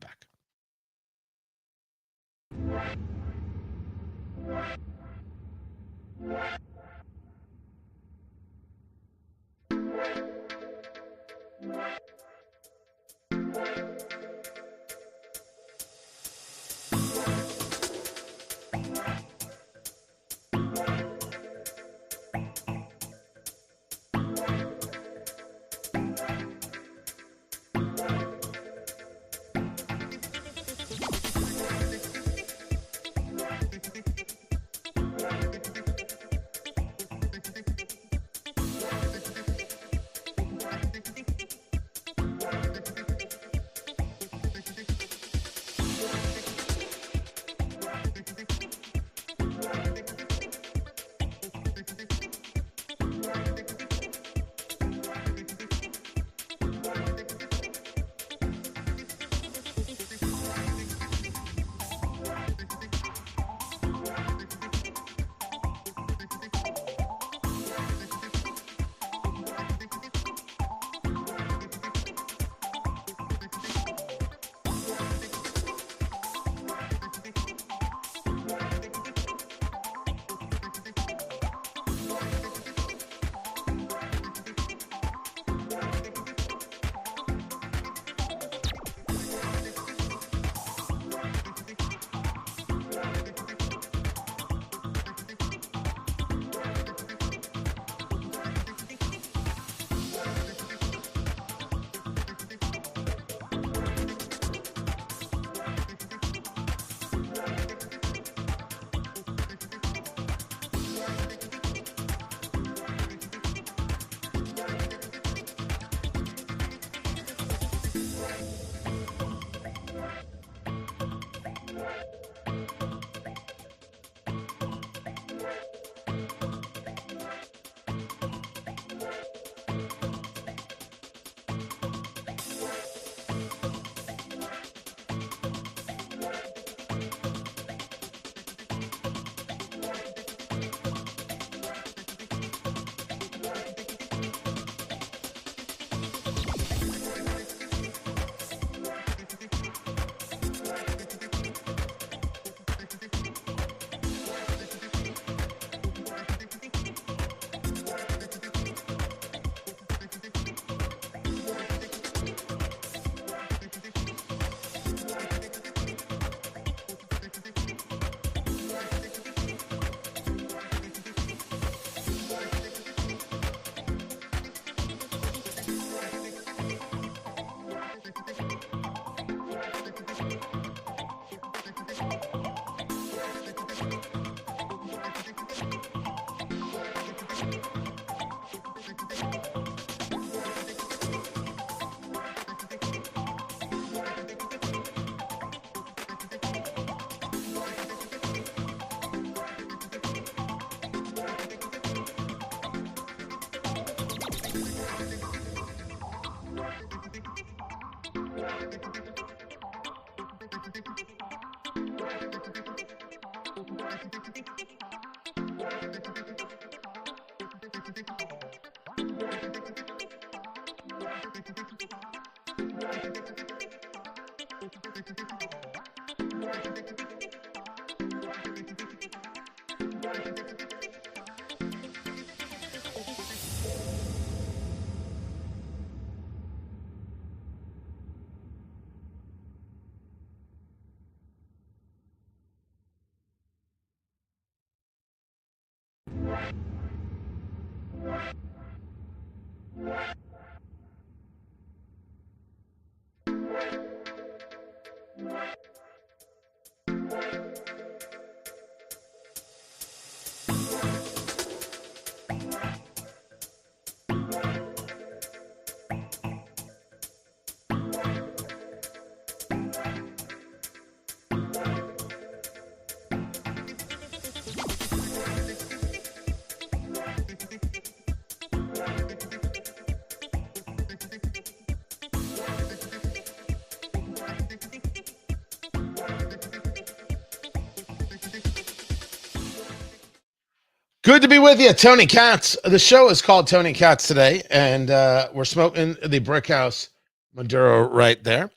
Good to be with you, Tony Katz. The show is called Tony Katz today, and we're smoking the Brick House Maduro right there.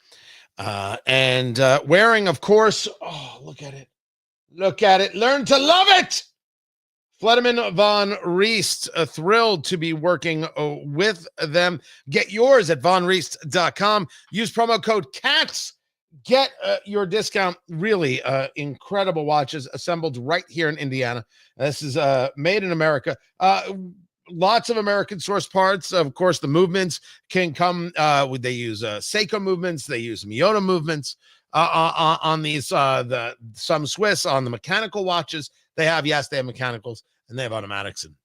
And wearing, of course, oh, look at it. Look at it. Learn to love it. Flederman Von Riest, thrilled to be working with them. Get yours at vonriest.com. Use promo code CATS. Get your discount. Really incredible watches assembled right here in Indiana. This is made in America. Lots of American source parts. Of course, the movements can come. They use Seiko movements. They use Miyota movements on these. Some Swiss on the mechanical watches. They have mechanicals, and they have automatics, and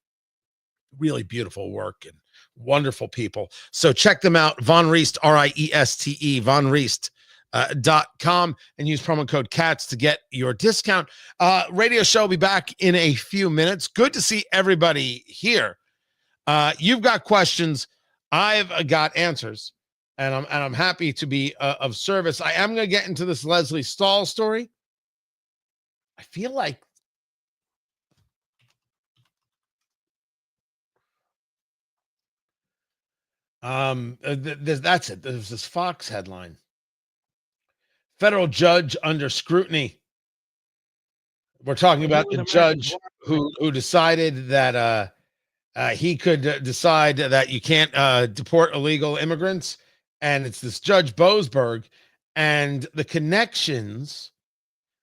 really beautiful work and wonderful people. So check them out. Von Riest, R-I-E-S-T-E, vonriest.com, and use promo code CATS to get your discount. Radio show will be back in a few minutes. Good to see everybody here. You've got questions. I've got answers, and I'm happy to be of service. I am going to get into this Lesley Stahl story. I feel like that's it. There's this Fox headline. Federal judge under scrutiny. We're talking about the judge who decided that he could decide that you can't deport illegal immigrants. And it's this Judge Boasberg and the connections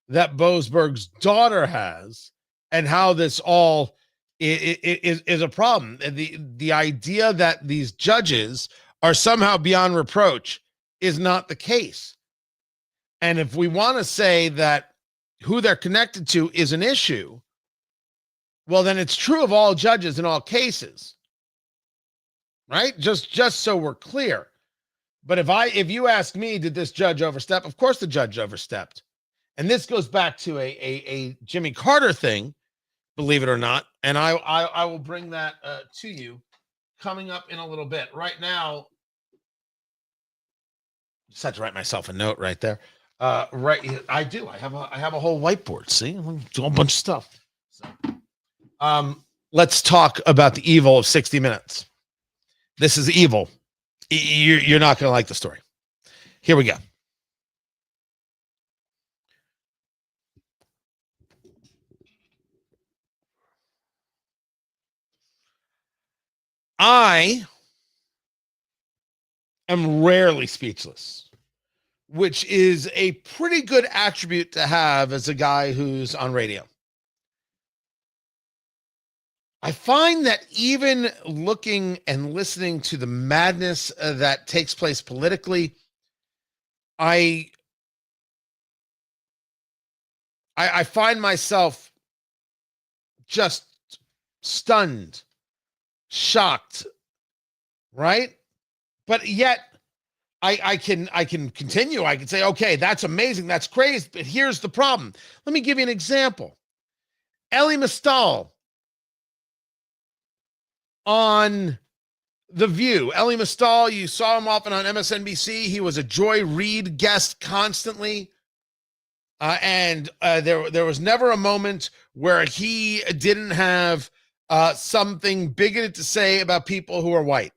that Boasberg's daughter has and how this all is a problem. The idea that these judges are somehow beyond reproach is not the case. And if we want to say that who they're connected to is an issue, well, then it's true of all judges in all cases, right? Just so we're clear. But if you ask me, did this judge overstep? Of course the judge overstepped. And this goes back to a Jimmy Carter thing, believe it or not. And I will bring that to you coming up in a little bit. Right now, just had to write myself a note right there. Right, I do. I have a whole whiteboard. See, a whole bunch of stuff. So, let's talk about the evil of 60 Minutes. This is evil. You're not going to like the story. Here we go. I am rarely speechless, which is a pretty good attribute to have as a guy who's on radio. I find that even looking and listening to the madness that takes place politically, I find myself just stunned, shocked, right? But yet I can continue. I can say, okay, that's amazing. That's crazy. But here's the problem. Let me give you an example. Elie Mystal on The View. Elie Mystal, you saw him often on MSNBC. He was a Joy Reid guest constantly. And there was never a moment where he didn't have something bigoted to say about people who are white.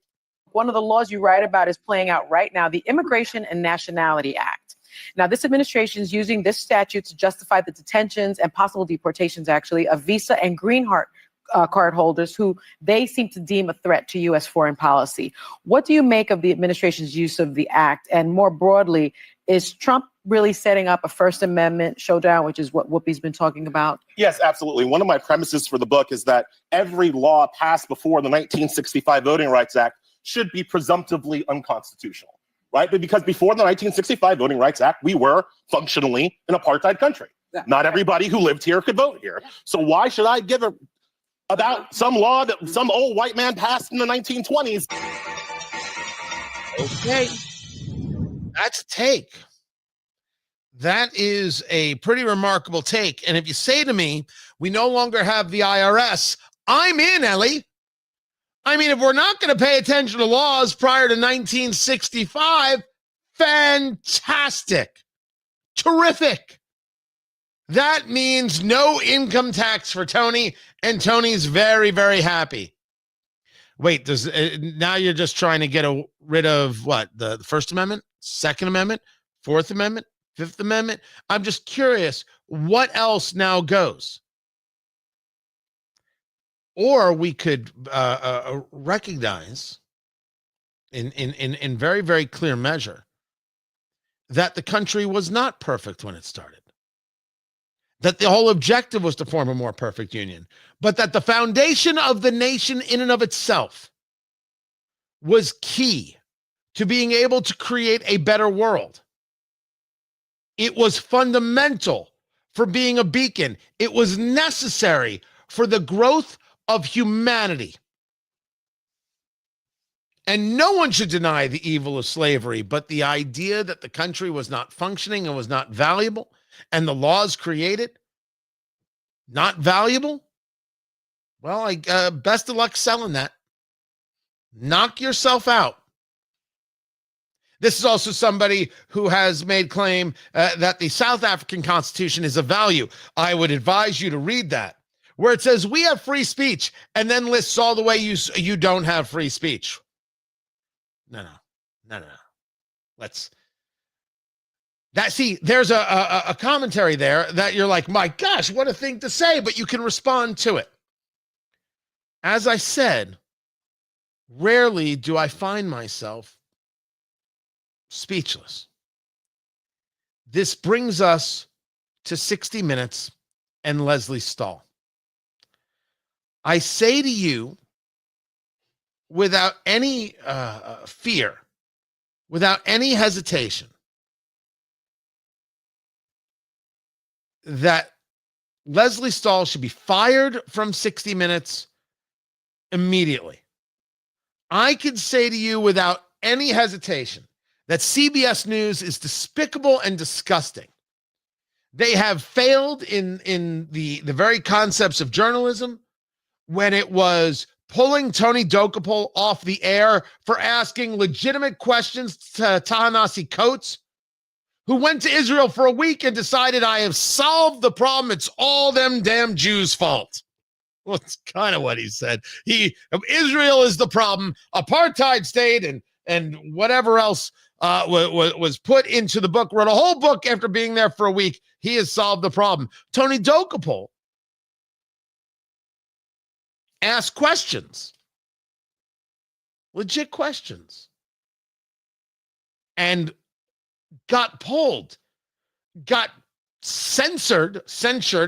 One of the laws you write about is playing out right now, the Immigration and Nationality Act. Now, this administration is using this statute to justify the detentions and possible deportations, actually, of visa and green card holders who they seem to deem a threat to U.S. foreign policy. What do you make of the administration's use of the act? And more broadly, is Trump really setting up a First Amendment showdown, which is what Whoopi's been talking about? Yes, absolutely. One of my premises for the book is that every law passed before the 1965 Voting Rights Act should be presumptively unconstitutional, right? But because before the 1965 Voting Rights Act, we were functionally an apartheid country. Yeah. Not everybody who lived here could vote here. So why should I give about some law that some old white man passed in the 1920s? Okay. That's a take. That is a pretty remarkable take. And if you say to me, we no longer have the IRS, I'm in, Ellie. I mean, if we're not going to pay attention to laws prior to 1965, fantastic. Terrific. That means no income tax for Tony, and Tony's very, very happy. Wait, now you're just trying to get rid of what? The First Amendment, Second Amendment, Fourth Amendment, Fifth Amendment? I'm just curious, what else now goes? Or we could recognize in very, very clear measure that the country was not perfect when it started. That the whole objective was to form a more perfect union, but that the foundation of the nation in and of itself was key to being able to create a better world. It was fundamental for being a beacon. It was necessary for the growth of humanity. And no one should deny the evil of slavery, but the idea that the country was not functioning and was not valuable, and the laws created not valuable, well, best of luck selling that. Knock yourself out. This is also somebody who has made claim that the South African Constitution is a value. I would advise you to read that, where it says we have free speech, and then lists all the way you don't have free speech. No. There's a commentary there that you're like, my gosh, what a thing to say, but you can respond to it. As I said, rarely do I find myself speechless. This brings us to 60 Minutes and Lesley Stahl. I say to you, without any fear, without any hesitation, that Lesley Stahl should be fired from 60 Minutes immediately. I could say to you without any hesitation that CBS News is despicable and disgusting. They have failed in the very concepts of journalism when it was pulling Tony Dokapol off the air for asking legitimate questions to Ta-Nehisi Coates, who went to Israel for a week and decided, I have solved the problem. It's all them damn Jews' fault. Well, it's kind of what he said. Israel is the problem. Apartheid state and whatever else was put into the book, wrote a whole book after being there for a week. He has solved the problem. Tony Dokapol asked questions, legit questions, and got pulled, got censored,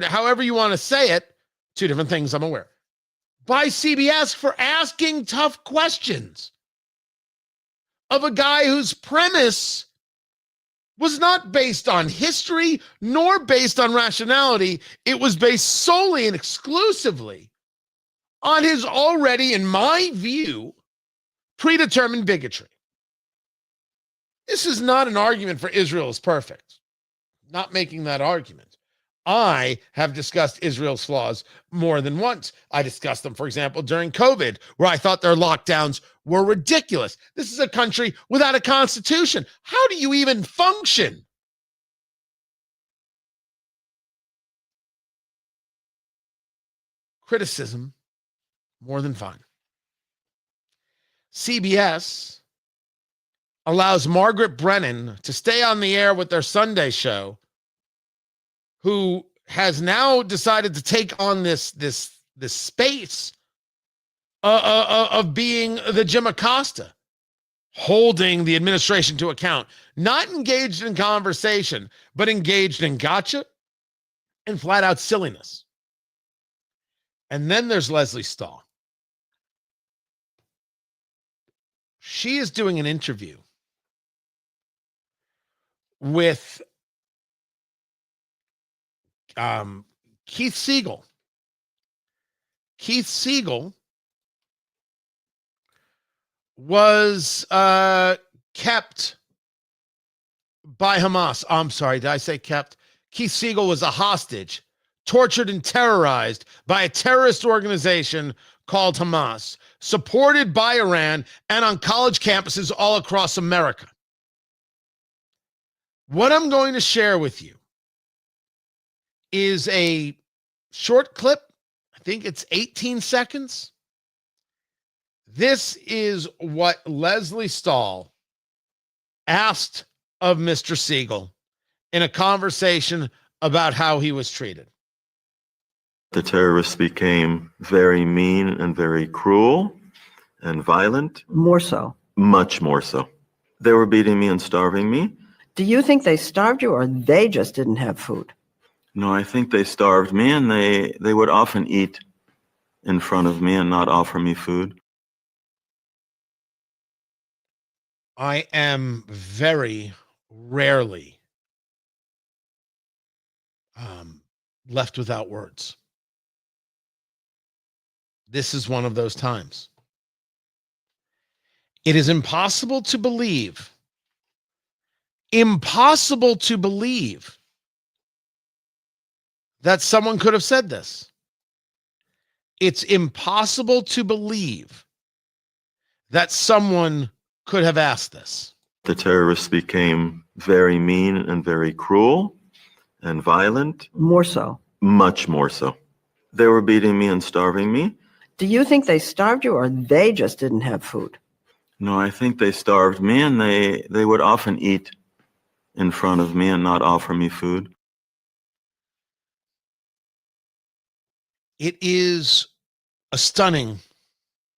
however you want to say it, two different things, I'm aware, by CBS for asking tough questions of a guy whose premise was not based on history nor based on rationality. It was based solely and exclusively on his already, in my view, predetermined bigotry. This is not an argument for Israel is perfect. Not making that argument. I have discussed Israel's flaws more than once. I discussed them, for example, during COVID, where I thought their lockdowns were ridiculous. This is a country without a constitution. How do you even function? criticism more than fine. CBS allows Margaret Brennan to stay on the air with their Sunday show, who has now decided to take on this space of being the Jim Acosta, holding the administration to account, not engaged in conversation, but engaged in gotcha and flat out silliness. And then there's Lesley Stahl. She is doing an interview with Keith Siegel. Keith Siegel was kept by Hamas. I'm sorry, did I say kept? Keith Siegel was a hostage, tortured and terrorized by a terrorist organization called Hamas, supported by Iran and on college campuses all across America. What I'm going to share with you is a short clip. I think it's 18 seconds. This is what Lesley Stahl asked of Mr. Siegel in a conversation about how he was treated. The terrorists became very mean and very cruel and violent. More so. Much more so. They were beating me and starving me. Do you think they starved you or they just didn't have food? No, I think they starved me, and they would often eat in front of me and not offer me food. I am very rarely left without words. This is one of those times. It is impossible to believe that someone could have said this. It's impossible to believe that someone could have asked this. The terrorists became very mean and very cruel and violent. More so. Much more so. They were beating me and starving me. Do you think they starved you or they just didn't have food? No, I think they starved me, and they would often eat in front of me and not offer me food. It is a stunning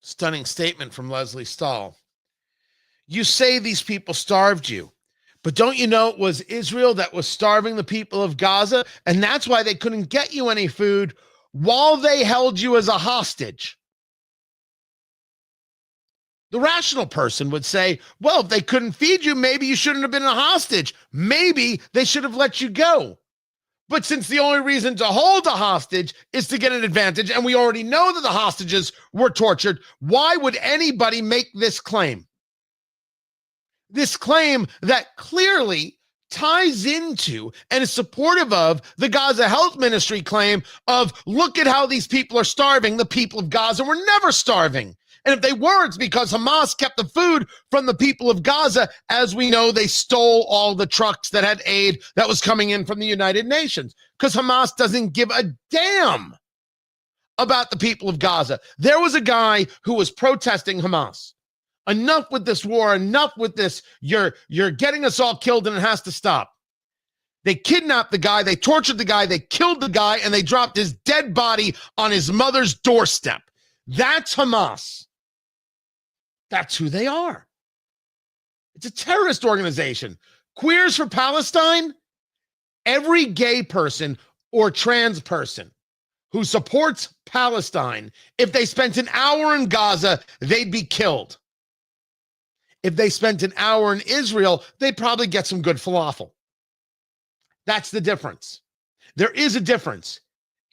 statement from Lesley Stahl. You say these people starved you, but don't you know it was Israel that was starving the people of Gaza, and that's why they couldn't get you any food while they held you as a hostage? The rational person would say, well, if they couldn't feed you, maybe you shouldn't have been a hostage. Maybe they should have let you go. But since the only reason to hold a hostage is to get an advantage, and we already know that the hostages were tortured, why would anybody make this claim? This claim that clearly ties into and is supportive of the Gaza Health Ministry claim of, look at how these people are starving. The people of Gaza were never starving. And if they were, it's because Hamas kept the food from the people of Gaza. As we know, they stole all the trucks that had aid that was coming in from the United Nations, because Hamas doesn't give a damn about the people of Gaza. There was a guy who was protesting Hamas. Enough with this war, enough with this. You're getting us all killed and it has to stop. They kidnapped the guy, they tortured the guy, they killed the guy, and they dropped his dead body on his mother's doorstep. That's Hamas. That's who they are. It's a terrorist organization. Queers for Palestine, every gay person or trans person who supports Palestine, if they spent an hour in Gaza, they'd be killed. If they spent an hour in Israel, they'd probably get some good falafel. That's the difference. There is a difference.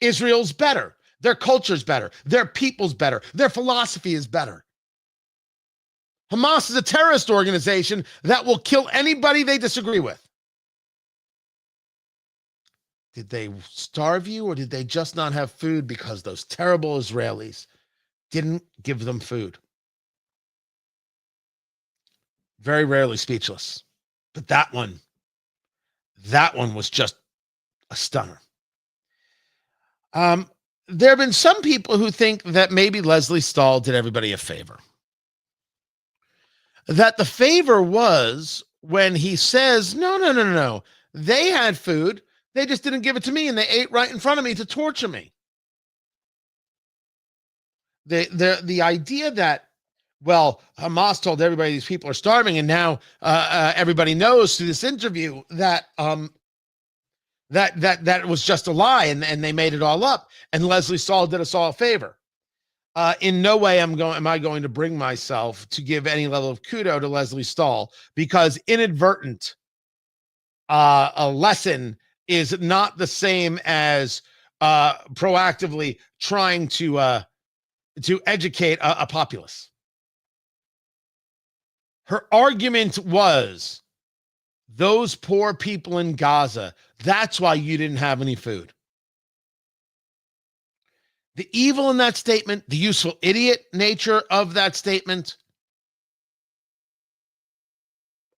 Israel's better. Their culture's better. Their people's better. Their philosophy is better. Hamas is a terrorist organization that will kill anybody they disagree with. Did they starve you, or did they just not have food because those terrible Israelis didn't give them food? Very rarely speechless. But that one was just a stunner. there have been some people who think that maybe Lesley Stahl did everybody a favor. That the favor was when he says, no. They had food. They just didn't give it to me, and they ate right in front of me to torture me. The idea that, well, Hamas told everybody these people are starving, and now everybody knows through this interview that that was just a lie, and they made it all up, and Lesley Stahl did us all a favor. In no way am I going to bring myself to give any level of kudo to Lesley Stahl, because inadvertent a lesson is not the same as proactively trying to educate a populace. Her argument was, those poor people in Gaza, that's why you didn't have any food. The evil in that statement, the useful idiot nature of that statement,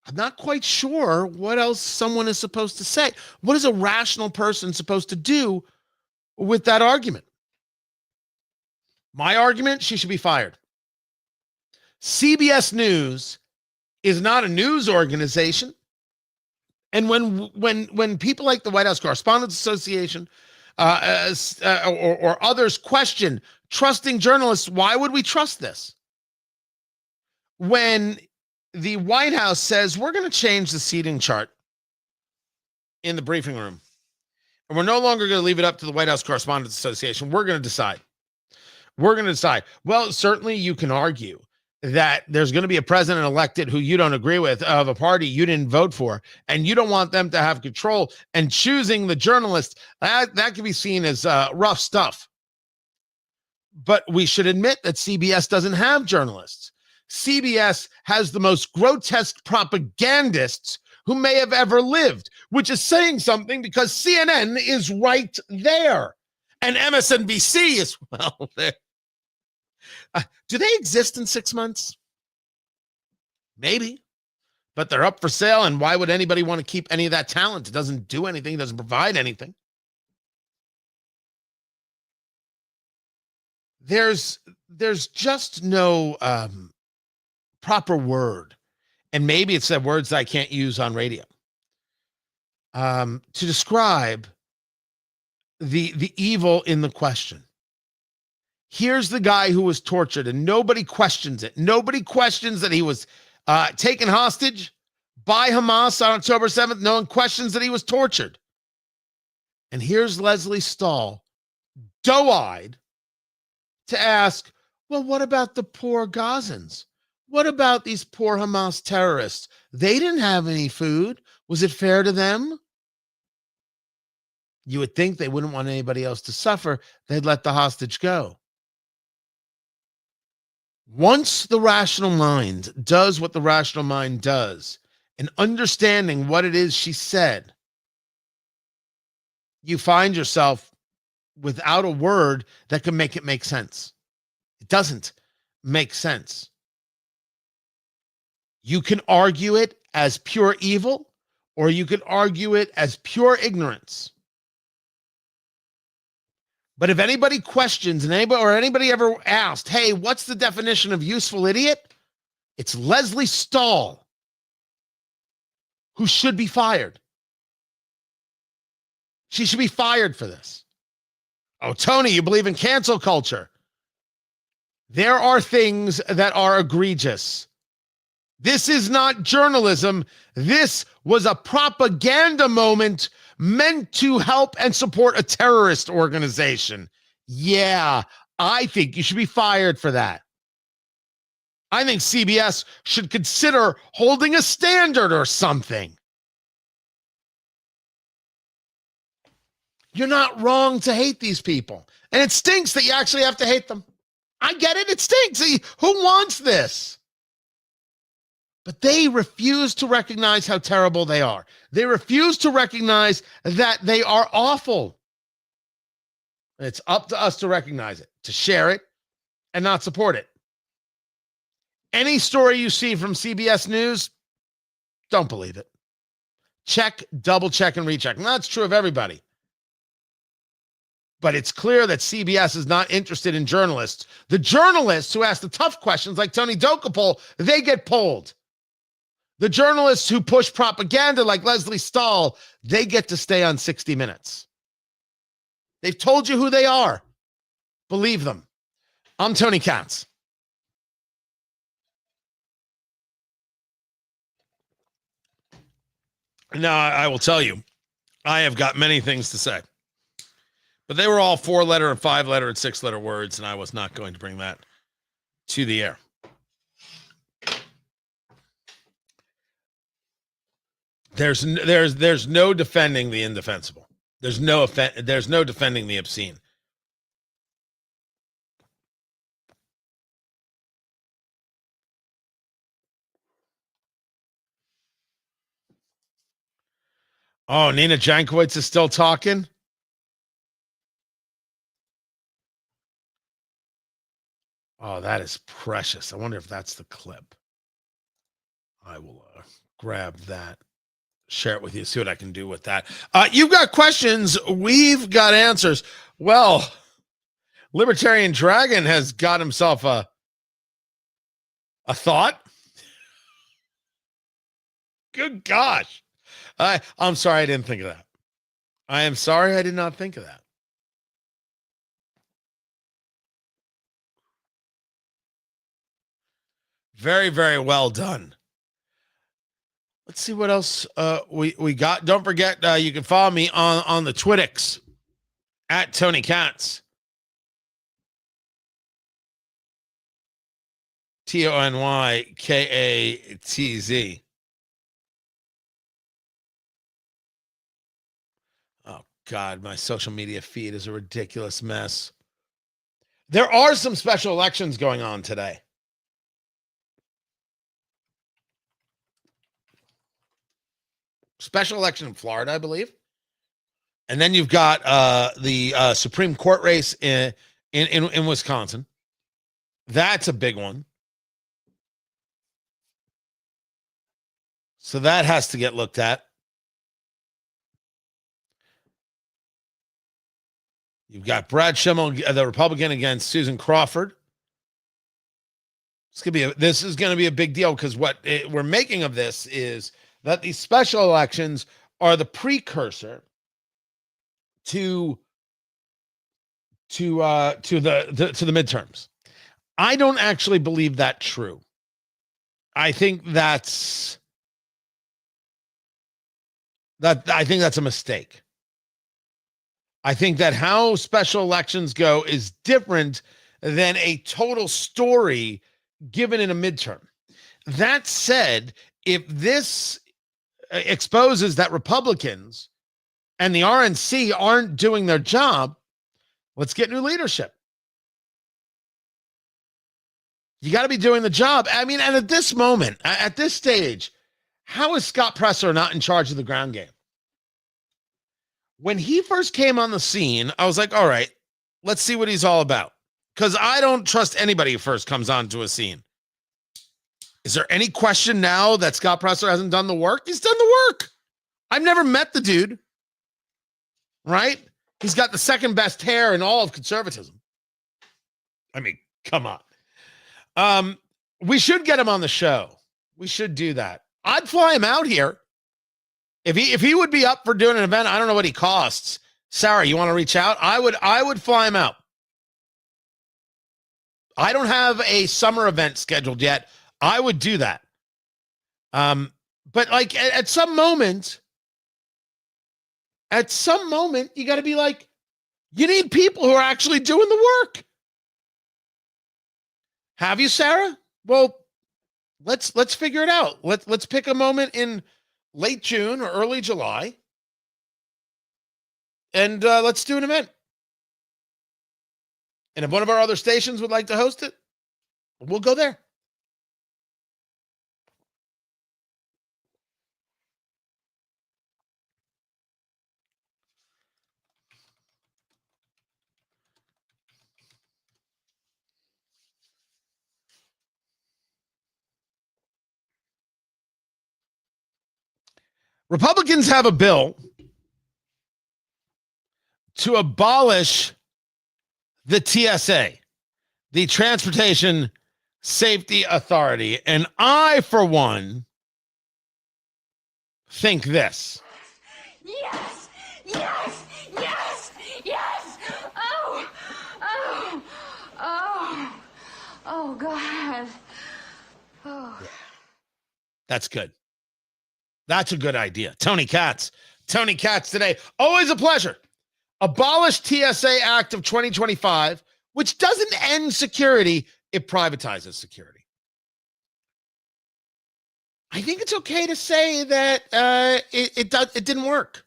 I'm not quite sure what else someone is supposed to say. What is a rational person supposed to do with that argument? My argument, she should be fired. CBS News is not a news organization. And when people like the White House Correspondents Association or others question trusting journalists, why would we trust this? When the White House says, we're going to change the seating chart in the briefing room, and we're no longer going to leave it up to the White House Correspondents Association, we're going to decide. Well, certainly you can argue that there's going to be a president elected who you don't agree with, of a party you didn't vote for, and you don't want them to have control, and choosing the journalist, that can be seen as rough stuff. But we should admit that CBS doesn't have journalists. CBS has the most grotesque propagandists who may have ever lived, which is saying something, because CNN is right there. And MSNBC is, well, there. Do they exist in 6 months? Maybe. But they're up for sale, and why would anybody want to keep any of that talent? It doesn't do anything. It doesn't provide anything. There's just no proper word, and maybe it's the words that I can't use on radio, to describe the evil in the question. Here's the guy who was tortured, and nobody questions it. Nobody questions that he was taken hostage by Hamas on October 7th. No one questions that he was tortured. And here's Lesley Stahl, doe-eyed, to ask, well, what about the poor Gazans? What about these poor Hamas terrorists? They didn't have any food. Was it fair to them? You would think they wouldn't want anybody else to suffer. They'd let the hostage go. Once the rational mind does what the rational mind does, and understanding what it is she said, you find yourself without a word that can make it make sense. It doesn't make sense. You can argue it as pure evil, or you can argue it as pure ignorance. But if anybody questions, and anybody ever asked, hey, what's the definition of useful idiot? It's Lesley Stahl, who should be fired. She should be fired for this. Oh, Tony, you believe in cancel culture. There are things that are egregious. This is not journalism. This was a propaganda moment meant to help and support a terrorist organization. Yeah, I think you should be fired for that. I think CBS should consider holding a standard or something. You're not wrong to hate these people. And it stinks that you actually have to hate them. I get it. It stinks. Who wants this? But they refuse to recognize how terrible they are. They refuse to recognize that they are awful. And it's up to us to recognize it, to share it, and not support it. Any story you see from CBS News, don't believe it. Check, double check, and recheck. And that's true of everybody. but it's clear that CBS is not interested in journalists. The journalists who ask the tough questions, like Tony Dokapol, they get pulled. The journalists who push propaganda, like Lesley Stahl, they get to stay on 60 Minutes. They've told you who they are. Believe them. I'm Tony Katz. Now, I will tell you, I have got many things to say. But they were all 4-letter and 5-letter and 6-letter words, and I was not going to bring that to the air. There's no defending the indefensible. There's no defending the obscene. Oh, Nina Jankowicz is still talking? Oh, that is precious. I wonder if that's the clip. I will grab that, share it with you, see what I can do with that. You've got questions. We've got answers. Well, Libertarian Dragon has got himself a thought. Good gosh. I'm sorry I didn't think of that. I am sorry I did not think of that. Very, very well done. Let's see what else we got. Don't forget, you can follow me on the Twittix at Tony Katz. TonyKatz. Oh, God, my social media feed is a ridiculous mess. There are some special elections going on today. Special election in Florida, I believe. And then you've got the Supreme Court race in Wisconsin. That's a big one. So that has to get looked at. You've got Brad Schimmel, the Republican, against Susan Crawford. This is going to be a big deal, because what we're making of this is that these special elections are the precursor to the midterms. I don't actually believe that true. I think that's a mistake. I think that how special elections go is different than a total story given in a midterm. That said, if this exposes that Republicans and the RNC aren't doing their job, let's get new leadership. You got to be doing the job. I mean, and at this moment, at this stage, how is Scott Presser not in charge of the ground game? When he first came on the scene, I was like, all right, let's see what he's all about. Because I don't trust anybody who first comes onto a scene. Is there any question now that Scott Presser hasn't done the work? He's done the work. I've never met the dude, right? He's got the second best hair in all of conservatism. I mean, come on. We should get him on the show. We should do that. I'd fly him out here. If he would be up for doing an event, I don't know what he costs. Sarah, you want to reach out? I would fly him out. I don't have a summer event scheduled yet. I would do that. But like at some moment, you got to be like, you need people who are actually doing the work. Have you, Sarah? Well, let's figure it out. Let's pick a moment in late June or early July, and let's do an event. And if one of our other stations would like to host it, we'll go there. Republicans have a bill to abolish the TSA, the Transportation Safety Authority, and I, for one, think this. Yes! Yes! Yes! Yes! Oh! Oh! Oh! Oh, God. Oh. That's good. That's a good idea. Tony Katz today. Always a pleasure. Abolish TSA Act of 2025, which doesn't end security, it privatizes security. I think it's okay to say that it didn't work.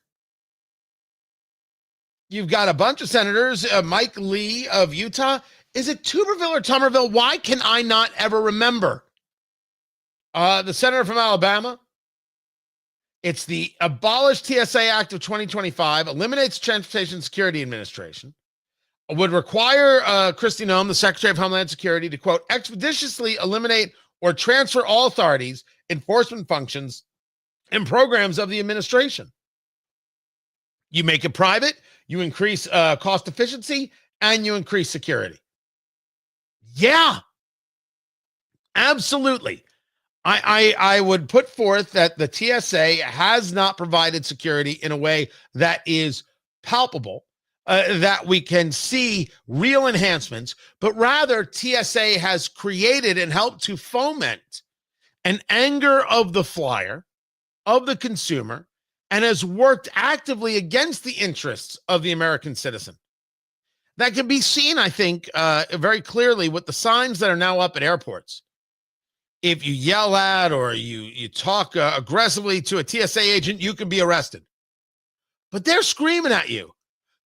You've got a bunch of senators, Mike Lee of Utah. Is it Tuberville or Tumerville? Why can I not ever remember? The senator from Alabama. It's the Abolish TSA Act of 2025, eliminates Transportation Security Administration, would require Kristi Noem, the Secretary of Homeland Security, to, quote, expeditiously eliminate or transfer all authorities, enforcement functions, and programs of the administration. You make it private, you increase cost efficiency, and you increase security. Yeah, absolutely. I would put forth that the TSA has not provided security in a way that is palpable, that we can see real enhancements, but rather TSA has created and helped to foment an anger of the flyer, of the consumer, and has worked actively against the interests of the American citizen. That can be seen, I think, very clearly with the signs that are now up at airports. If you yell at or you talk aggressively to a TSA agent, you can be arrested. But they're screaming at you.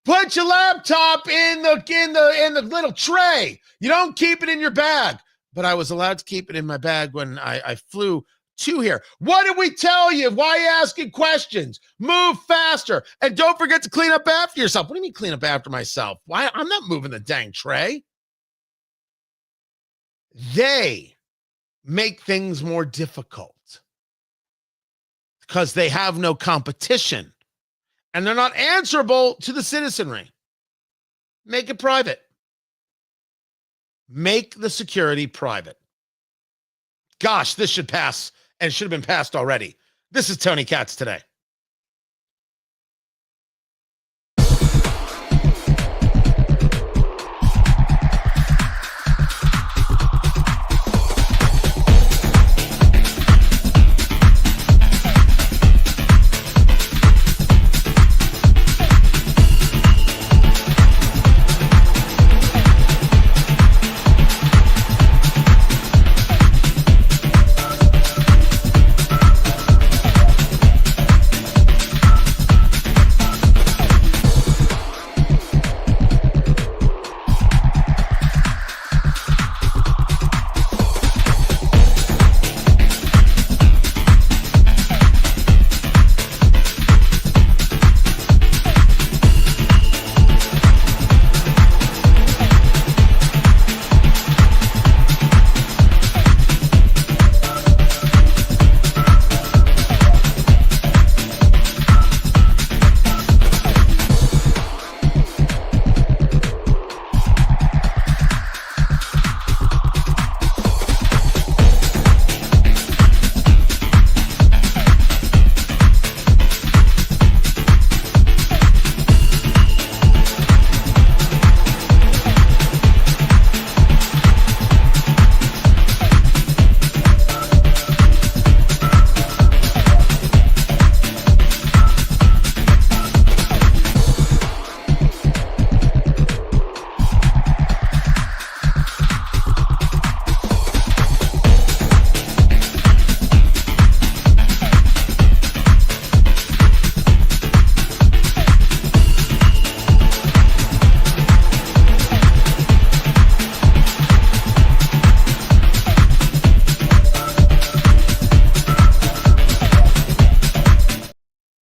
Put your laptop in the little tray. You don't keep it in your bag. But I was allowed to keep it in my bag when I flew to here. What did we tell you? Why are you asking questions? Move faster. And don't forget to clean up after yourself. What do you mean clean up after myself? Why? I'm not moving the dang tray. They make things more difficult because they have no competition and they're not answerable to the citizenry. Make it private. Make the security private. Gosh, this should pass and should have been passed already. This is Tony Katz today.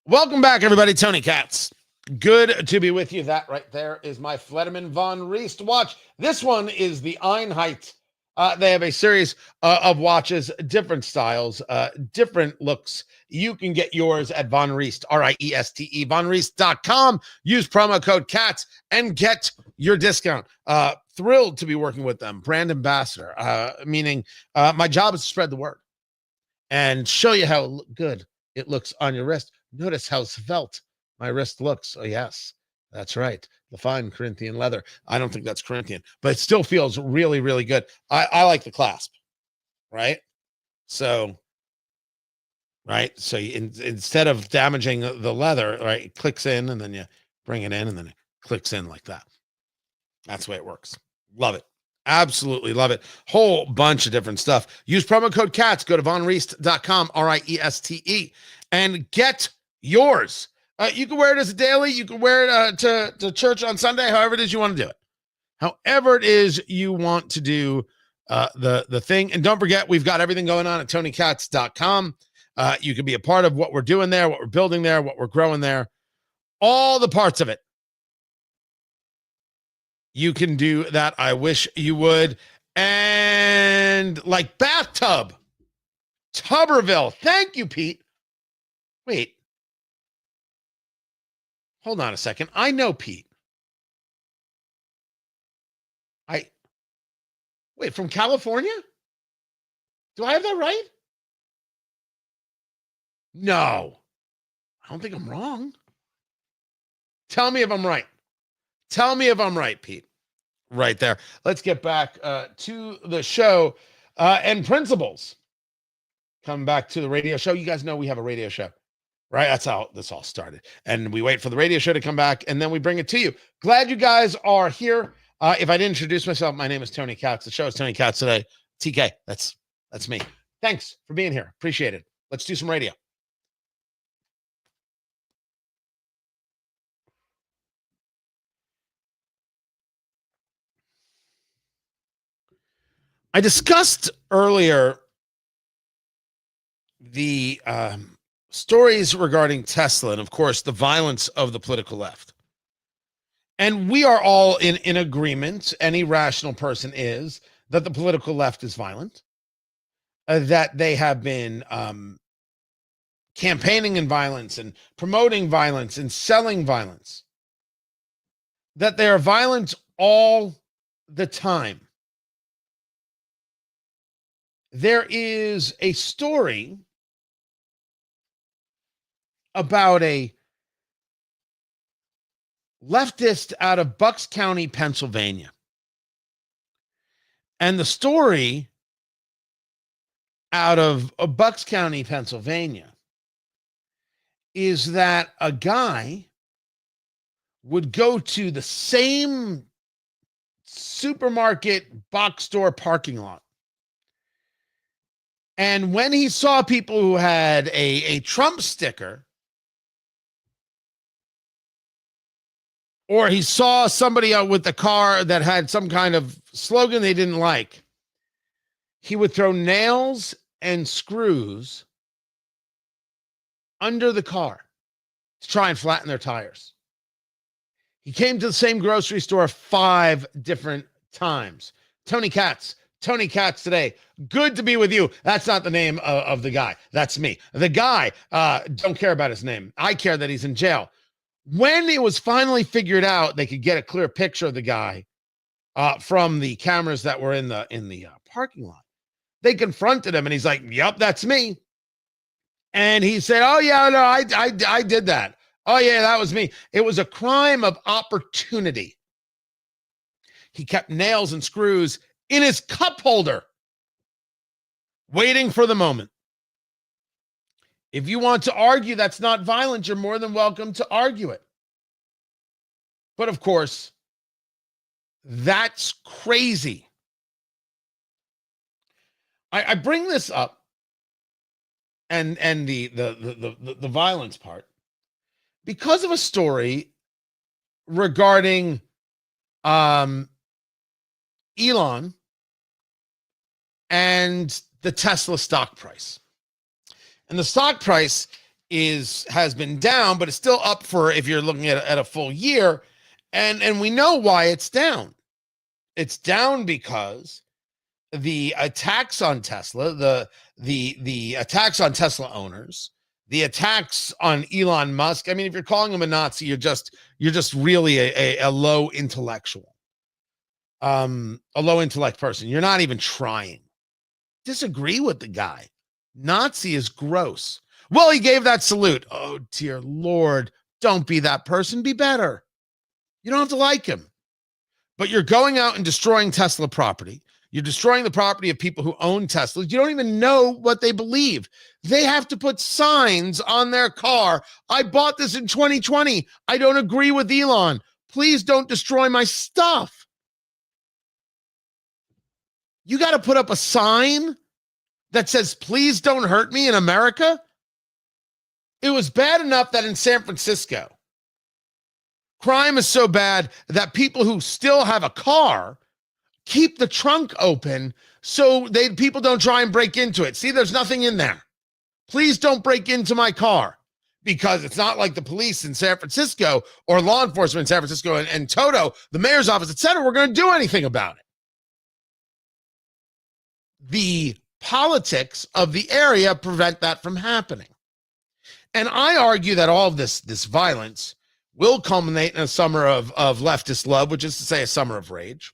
Welcome back, everybody. Tony Katz. Good to be with you. That right there is my Flederman von Riest watch. This one is the Einheit They have a series of watches, different styles, different looks. You can get yours at Von Riest, R-I-E-S-T-E, vonriest.com. Use promo code CATS and get your discount. Thrilled to be working with them. Brand ambassador, meaning my job is to spread the word and show you how good it looks on your wrist. Notice how svelte my wrist looks. Oh, yes, that's right. The fine Corinthian leather. I don't think that's Corinthian, but it still feels really, really good. I like the clasp, right? So instead of damaging the leather, right, it clicks in and then you bring it in and then it clicks in like that. That's the way it works. Love it. Absolutely love it. Whole bunch of different stuff. Use promo code CATS. Go to vonriest.com, R-I-E-S-T-E, and get yours. You can wear it as a daily. You can wear it to church on Sunday, however it is you want to do it. However it is you want to do the thing. And don't forget, we've got everything going on at TonyKatz.com. You can be a part of what we're doing there, what we're building there, what we're growing there, all the parts of it. You can do that. I wish you would. And like bathtub, Tuberville. Thank you, Pete. Wait. Hold on a second. I know Pete. Wait, from California? Do I have that right? No. I don't think I'm wrong. Tell me if I'm right. Tell me if I'm right, Pete. Right there. Let's get back to the show and principles. Coming back to the radio show. You guys know we have a radio show, right? That's how this all started. And we wait for the radio show to come back, and then we bring it to you. Glad you guys are here. If I didn't introduce myself, my name is Tony Katz. The show is Tony Katz Today. TK, that's me. Thanks for being here. Appreciate it. Let's do some radio. I discussed earlier the stories regarding Tesla and, of course, the violence of the political left. And we are all in agreement, any rational person is, that the political left is violent, that they have been campaigning in violence and promoting violence and selling violence, that they are violent all the time. There is a story about a leftist out of Bucks County, Pennsylvania. And the story out of Bucks County, Pennsylvania is that a guy would go to the same supermarket box store parking lot. And when he saw people who had a Trump sticker, or he saw somebody out with a car that had some kind of slogan they didn't like, he would throw nails and screws under the car to try and flatten their tires. He came to the same grocery store 5 different times. Tony Katz Today. Good to be with you. That's not the name of the guy. That's me. The guy, don't care about his name. I care that he's in jail. When it was finally figured out, they could get a clear picture of the guy from the cameras that were in the parking lot. They confronted him, and he's like, "Yep, that's me." And he said, "Oh yeah, no, I did that. Oh yeah, that was me." It was a crime of opportunity. He kept nails and screws in his cup holder, waiting for the moment. If you want to argue that's not violent, you're more than welcome to argue it. But of course, that's crazy. I bring this up and the violence part because of a story regarding Elon and the Tesla stock price. And the stock price has been down, but it's still up for, if you're looking at a full year. And we know why it's down. It's down because the attacks on Tesla, the attacks on Tesla owners, the attacks on Elon Musk. I mean, if you're calling him a Nazi, you're just really a low intellectual, a low intellect person. You're not even trying. Disagree with the guy. Nazi is gross. Well, he gave that salute. Oh, dear Lord. Don't be that person. Be better. You don't have to like him. But you're going out and destroying Tesla property. You're destroying the property of people who own Teslas. You don't even know what they believe. They have to put signs on their car. I bought this in 2020. I don't agree with Elon. Please don't destroy my stuff. You got to put up a sign that says, please don't hurt me in America. It was bad enough that in San Francisco, crime is so bad that people who still have a car keep the trunk open so people don't try and break into it. See, there's nothing in there. Please don't break into my car, because it's not like the police in San Francisco or law enforcement in San Francisco and Toto, the mayor's office, etc., we're going to do anything about it. The politics of the area prevent that from happening. And I argue that all of this violence will culminate in a summer of leftist love, which is to say a summer of rage.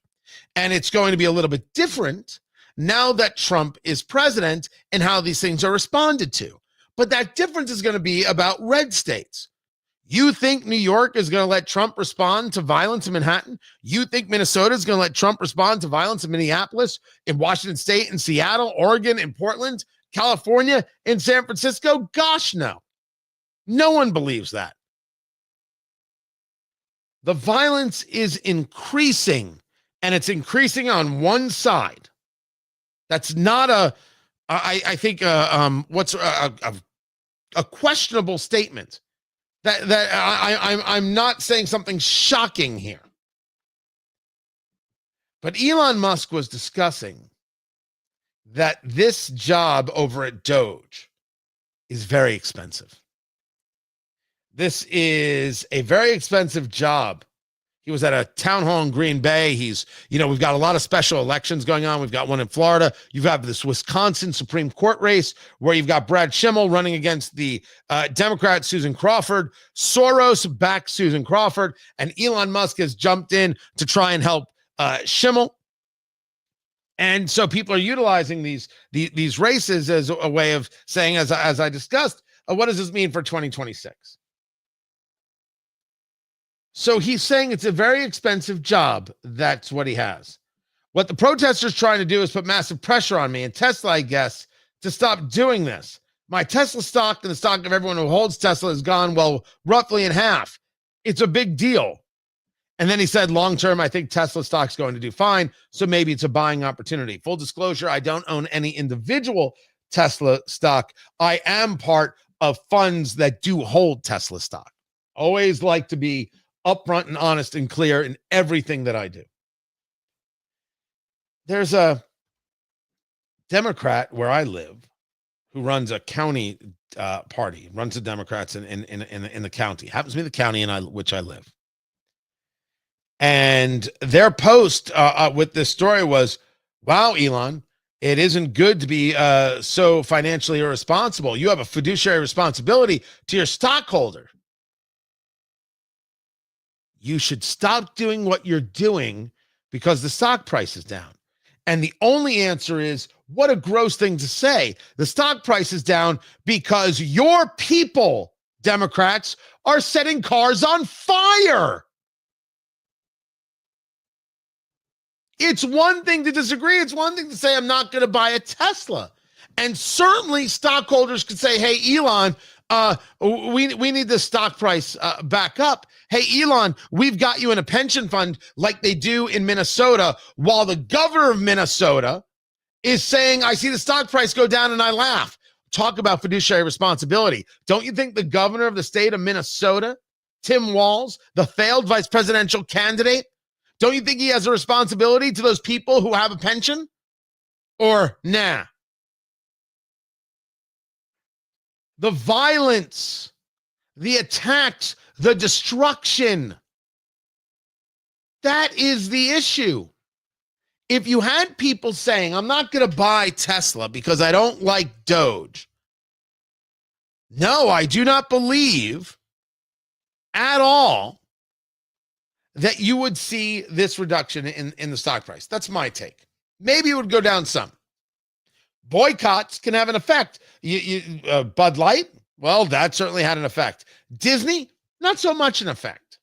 And it's going to be a little bit different now that Trump is president and how these things are responded to. But that difference is going to be about red states. You think New York is going to let Trump respond to violence in Manhattan? You think Minnesota is going to let Trump respond to violence in Minneapolis, in Washington State, in Seattle, Oregon, in Portland, California, in San Francisco? Gosh, no. No one believes that. The violence is increasing, and it's increasing on one side. That's not I think what's a questionable statement. I'm not saying something shocking here. But Elon Musk was discussing that this job over at Doge is very expensive. This is a very expensive job. He was at a town hall in Green Bay. We've got a lot of special elections going on. We've got one in Florida. You've got this Wisconsin Supreme Court race where you've got Brad Schimmel running against the Democrat Susan Crawford. Soros backed Susan Crawford, and Elon Musk has jumped in to try and help Schimmel. And so people are utilizing these races as a way of saying, as I discussed, what does this mean for 2026? So he's saying it's a very expensive job. That's what he has. What the protesters trying to do is put massive pressure on me and Tesla, I guess, to stop doing this. My Tesla stock and the stock of everyone who holds Tesla has gone, well, roughly in half. It's a big deal. And then he said, long term, I think Tesla stock's going to do fine. So maybe it's a buying opportunity. Full disclosure, I don't own any individual Tesla stock. I am part of funds that do hold Tesla stock. Always like to be upfront and honest and clear in everything that I do. There's a Democrat where I live who runs a county party, runs the Democrats in the county. Happens to be the county in which I live. And their post with this story was, wow, Elon, it isn't good to be so financially irresponsible. You have a fiduciary responsibility to your stockholder. You should stop doing what you're doing because the stock price is down. And the only answer is, what a gross thing to say. The stock price is down because your people, Democrats, are setting cars on fire. It's one thing to disagree. It's one thing to say, I'm not going to buy a Tesla. And certainly stockholders could say, hey, Elon, we need the stock price back up. Hey, Elon, we've got you in a pension fund like they do in Minnesota, while the governor of Minnesota is saying, I see the stock price go down and I laugh. Talk about fiduciary responsibility. Don't you think the governor of the state of Minnesota, Tim Walz, the failed vice presidential candidate, don't you think he has a responsibility to those people who have a pension? Or nah? The violence, the attacks, the destruction. That is the issue. If you had people saying, I'm not going to buy Tesla because I don't like Doge. No, I do not believe at all that you would see this reduction in the stock price. That's my take. Maybe it would go down some. Boycotts can have an effect. Bud Light, well, that certainly had an effect. Disney, not so much an effect.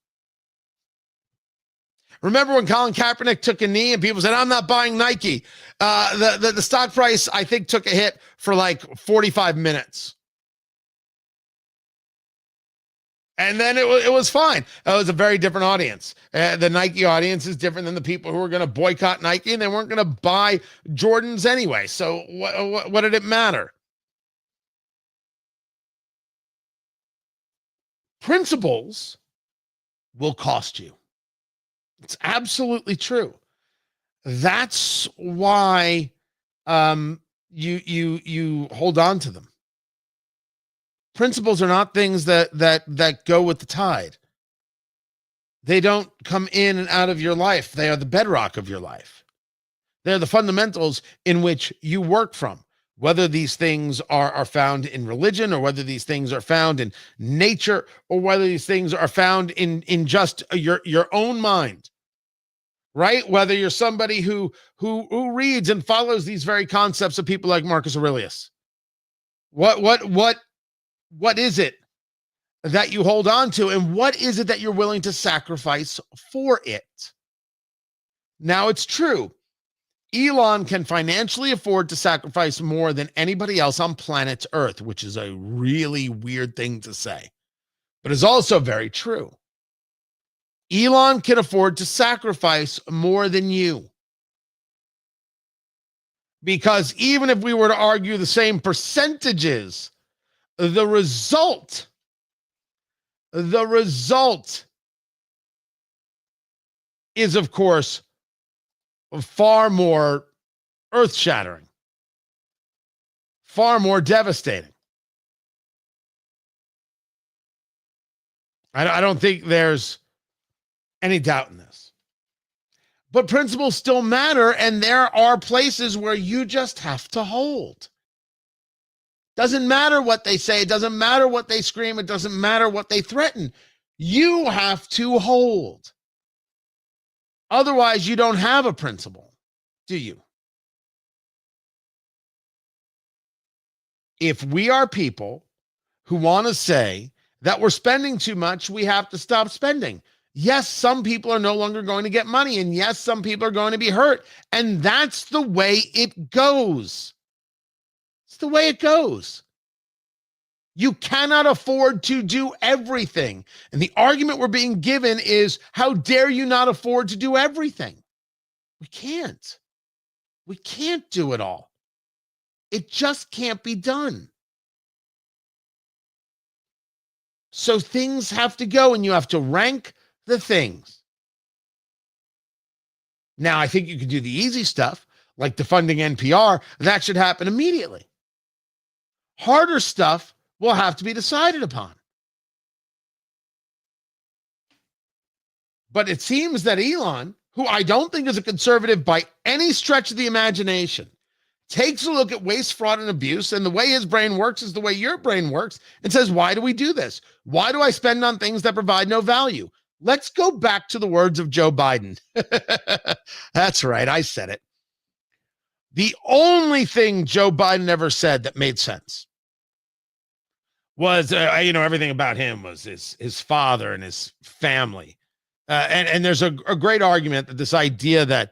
Remember when Colin Kaepernick took a knee and people said, I'm not buying Nike? The stock price, I think, took a hit for like 45 minutes. And then it was fine. It was a very different audience. The Nike audience is different than the people who were going to boycott Nike, and they weren't going to buy Jordans anyway. So what did it matter? Principles will cost you. It's absolutely true. That's why you hold on to them. Principles are not things that go with the tide. They don't come in and out of your life. They are the bedrock of your life. They're the fundamentals in which you work from, whether these things are found in religion or whether these things are found in nature or whether these things are found in just your own mind, right? Whether you're somebody who reads and follows these very concepts of people like Marcus Aurelius. What is it that you hold on to, and what is it that you're willing to sacrifice for it? Now, it's true. Elon can financially afford to sacrifice more than anybody else on planet Earth, which is a really weird thing to say, but is also very true. Elon can afford to sacrifice more than you. Because even if we were to argue the same percentages, the result is, of course, far more earth-shattering, far more devastating. I don't think there's any doubt in this. But principles still matter, and there are places where you just have to hold. Doesn't matter what they say. It doesn't matter what they scream. It doesn't matter what they threaten. You have to hold. Otherwise, you don't have a principle, do you? If we are people who want to say that we're spending too much, we have to stop spending. Yes, some people are no longer going to get money, and yes, some people are going to be hurt, and that's the way it goes. It's the way it goes. You cannot afford to do everything. And the argument we're being given is, how dare you not afford to do everything? We can't. We can't do it all. It just can't be done. So things have to go, and you have to rank the things. Now, I think you can do the easy stuff, like defunding NPR. That should happen immediately. Harder stuff will have to be decided upon. But it seems that Elon, who I don't think is a conservative by any stretch of the imagination, takes a look at waste, fraud, and abuse, and the way his brain works is the way your brain works, and says, why do we do this? Why do I spend on things that provide no value? Let's go back to the words of Joe Biden. That's right, I said it. The only thing Joe Biden ever said that made sense was, everything about him was his father and his family. And there's a great argument that this idea that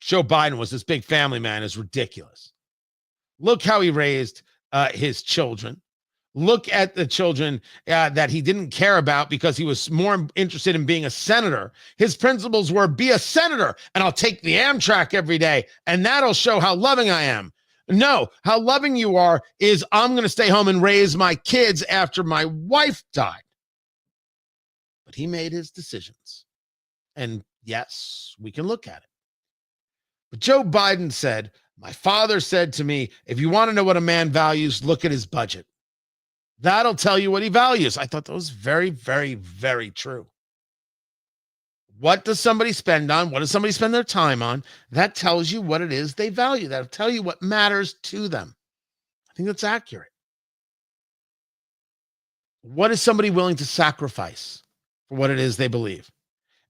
Joe Biden was this big family man is ridiculous. Look how he raised his children. Look at the children that he didn't care about because he was more interested in being a senator. His principles were, be a senator and I'll take the Amtrak every day, and that'll show how loving I am. No, how loving you are is, I'm going to stay home and raise my kids after my wife died. But he made his decisions. And yes, we can look at it. But Joe Biden said, my father said to me, if you want to know what a man values, look at his budget. That'll tell you what he values. I thought that was very, very, very true. What does somebody spend on? What does somebody spend their time on? That tells you what it is they value. That'll tell you what matters to them. I think that's accurate. What is somebody willing to sacrifice for what it is they believe?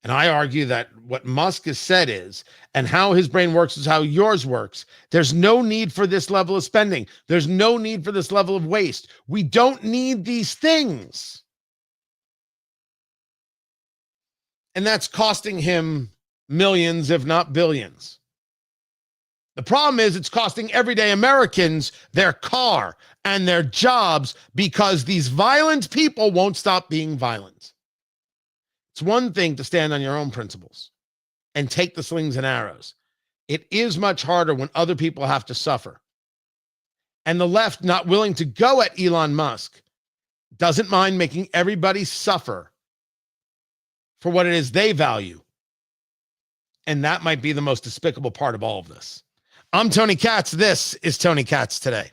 And I argue that what Musk has said is, and how his brain works is how yours works. There's no need for this level of spending. There's no need for this level of waste. We don't need these things. And that's costing him millions, if not billions. The problem is it's costing everyday Americans their car and their jobs because these violent people won't stop being violent. It's one thing to stand on your own principles and take the slings and arrows. It is much harder when other people have to suffer. And the left, not willing to go at Elon Musk, doesn't mind making everybody suffer for what it is they value. And that might be the most despicable part of all of this. I'm Tony Katz. This is Tony Katz Today.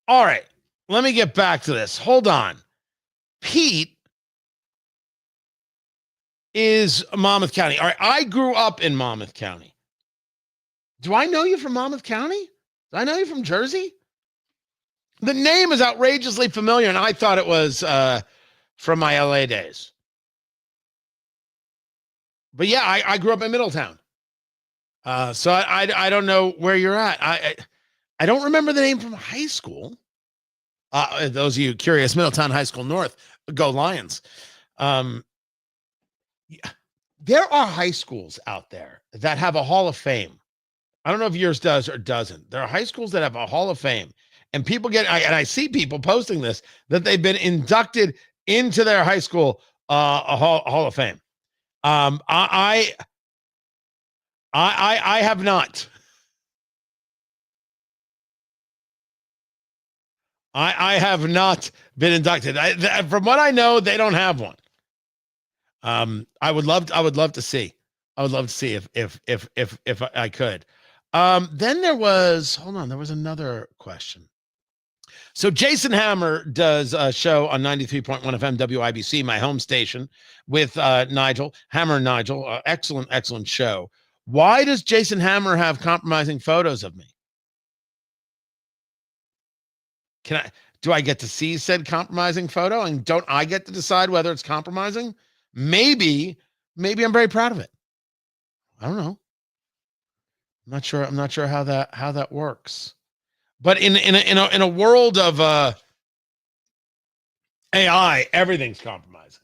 All right, let me get back to this. Hold on. Pete is Monmouth County. All right, I grew up in Monmouth County. Do I know you from Monmouth County? Do I know you from Jersey? The name is outrageously familiar, and I thought it was from my LA days. But yeah, I grew up in Middletown. So I don't know where you're at. I don't remember the name from high school. Those of you curious, Middletown High School North, go Lions. There are high schools out there that have a Hall of Fame. I don't know if yours does or doesn't. There are high schools that have a Hall of Fame, and people and I see people posting this, that they've been inducted into their high school a Hall of Fame. I have not. I have not been inducted. From what I know, they don't have one. I would love to see. I would love to see if I could. Then there was another question. So Jason Hammer does a show on 93.1 FM WIBC, my home station, with Nigel Hammer. Nigel, excellent show. Why does Jason Hammer have compromising photos of me? Do I get to see said compromising photo, and don't I get to decide whether it's compromising? Maybe I'm very proud of it. I don't know. I'm not sure how that works. But in a world of AI, everything's compromising.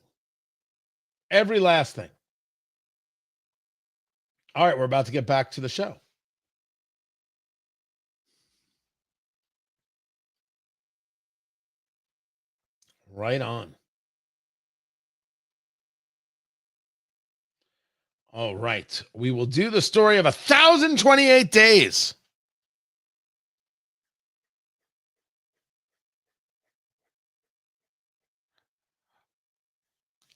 Every last thing. All right, we're about to get back to the show. Right on. All right. We will do the story of 1,028 days.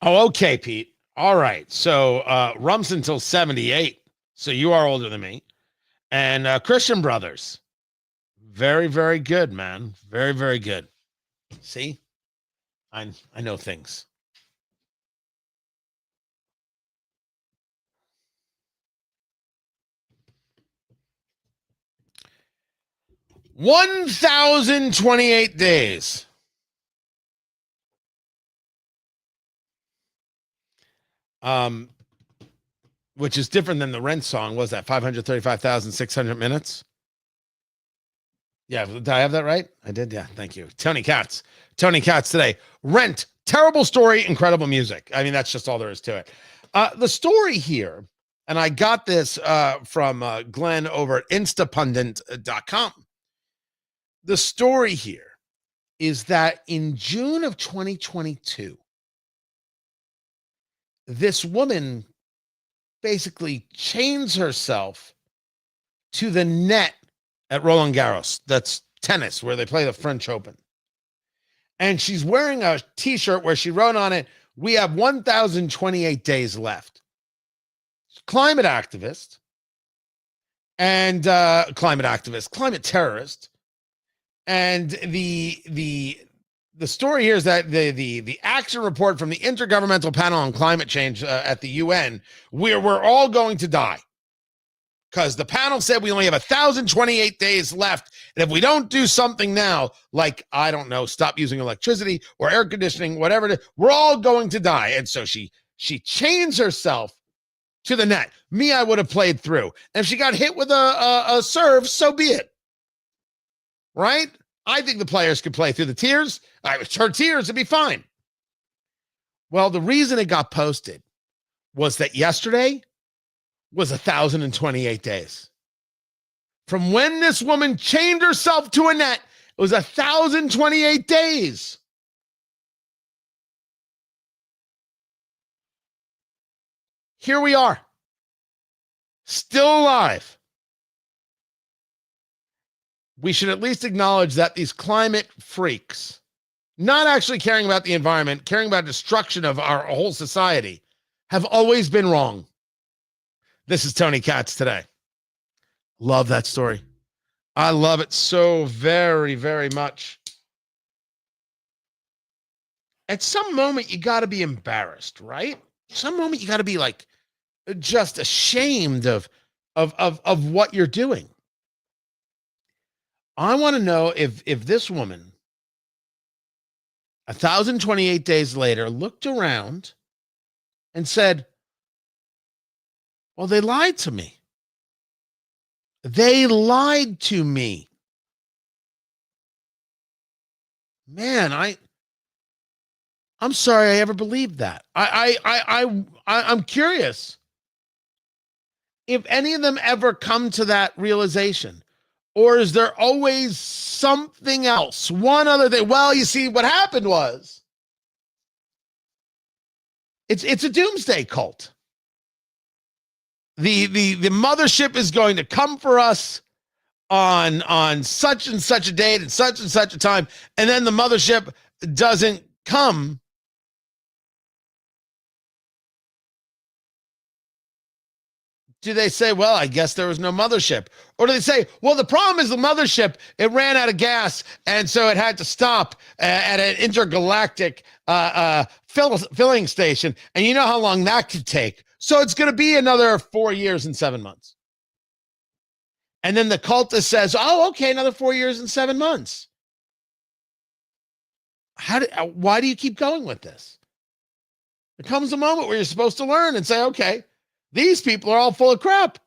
Oh, okay, Pete. All right. So Rum's until 78. So you are older than me. And Christian Brothers. Very, very good, man. Very, very good. See? I know things. $1,028 days. Which is different than the Rent song. Was that 535,600 minutes? Yeah, did I have that right? I did. Yeah, thank you. Tony Katz today. Rent, terrible story, incredible music. I mean, that's just all there is to it. The story here, and I got this from Glenn over at instapundit.com. The story here is that in June of 2022, this woman basically chains herself to the net at Roland Garros. That's tennis, where they play the French Open. And she's wearing a t-shirt where she wrote on it, "We have 1,028 days left." Climate activist and climate terrorist. And the story here is that the action report from the Intergovernmental Panel on Climate Change at the UN, we're all going to die. Because the panel said we only have 1,028 days left. And if we don't do something now, like, I don't know, stop using electricity or air conditioning, whatever it is, we're all going to die. And so she chains herself to the net. Me, I would have played through. And if she got hit with a serve, so be it. Right? I think the players could play through the tears. Her tears would be fine. Well, the reason it got posted was that yesterday was 1,028 days. From when this woman chained herself to a net, it was 1,028 days. Here we are, still alive. We should at least acknowledge that these climate freaks, not actually caring about the environment, caring about destruction of our whole society, have always been wrong. This is Tony Katz today. Love that story. I love it so very, very much. At some moment, you got to be embarrassed, right? Some moment, you got to be like just ashamed of what you're doing. I want to know if this woman, 1,028 days later, looked around and said, well, they lied to me. They lied to me. Man, I'm sorry I ever believed that. I'm curious if any of them ever come to that realization. Or is there always something else? One other thing. Well, you see, what happened was it's a doomsday cult. The mothership is going to come for us on such and such a date and such a time, and then the mothership doesn't come. do they say, well, I guess there was no mothership? Or do they say, well, the problem is the mothership, it ran out of gas, and so it had to stop at an intergalactic filling station, and you know how long that could take. So it's going to be another 4 years and 7 months. And then the cultist says, oh, okay, another 4 years and 7 months. Why do you keep going with this? There comes a moment where you're supposed to learn and say, okay, these people are all full of crap.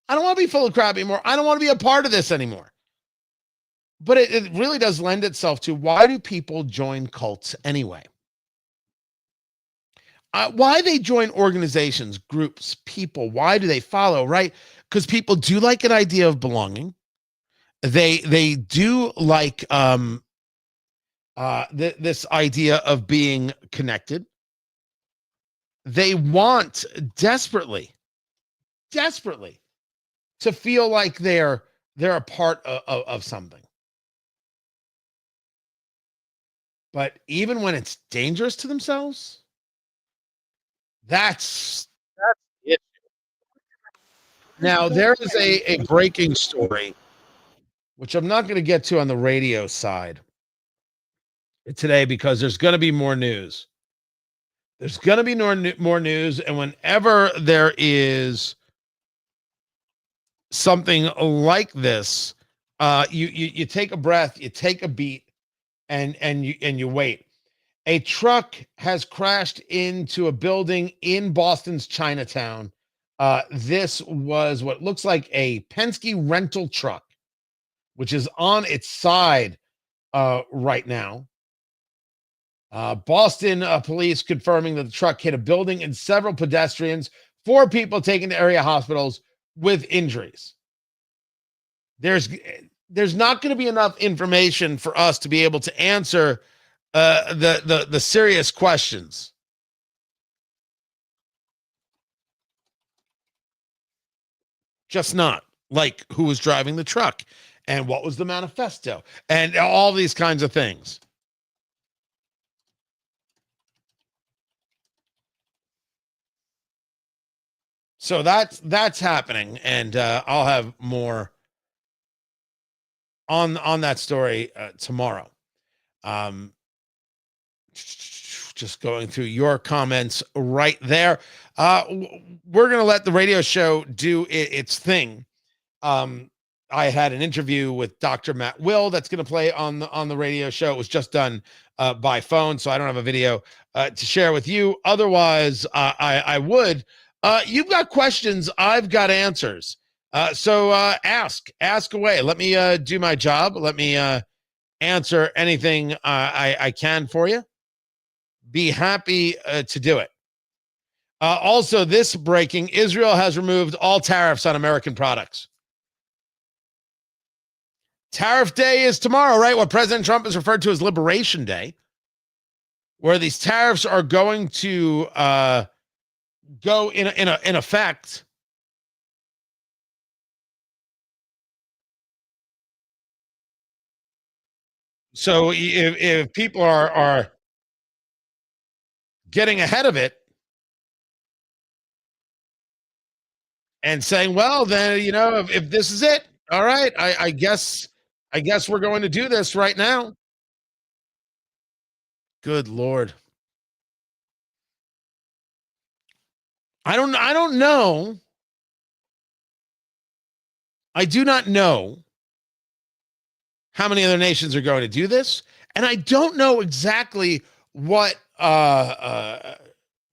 I don't want to be full of crap anymore. I don't want to be a part of this anymore. But it really does lend itself to, why do people join cults anyway? Why they join organizations, groups, people, why do they follow, right? Because people do like an idea of belonging. They do like this idea of being connected. They want desperately to feel like they're a part of something. But even when it's dangerous to themselves, that's it. Now, there is a breaking story, which I'm not going to get to on the radio side today, because there's going to be more news. There's going to be more news, and whenever there is something like this, you take a breath, you take a beat, and you wait. A truck has crashed into a building in Boston's Chinatown. This was what looks like a Penske rental truck, which is on its side right now. Boston police confirming that the truck hit a building and several pedestrians. 4 people taken to area hospitals with injuries. There's not going to be enough information for us to be able to answer the serious questions. Just not. Like, who was driving the truck, and what was the manifesto, and all these kinds of things. So that's happening, and I'll have more on that story tomorrow. Just going through your comments right there. We're going to let the radio show do its thing. I had an interview with Dr. Matt Will that's going to play on the radio show. It was just done by phone, so I don't have a video to share with you. Otherwise, I would. You've got questions, I've got answers. So ask away. Let me do my job. Let me answer anything I can for you. Be happy to do it. Also, this breaking: Israel has removed all tariffs on American products. Tariff Day is tomorrow, right? What President Trump has referred to as Liberation Day, where these tariffs are going to go in effect. So if people are getting ahead of it and saying, well, then, if this is it, all right, I guess we're going to do this right now. Good Lord. I don't know. I do not know how many other nations are going to do this, and I don't know exactly what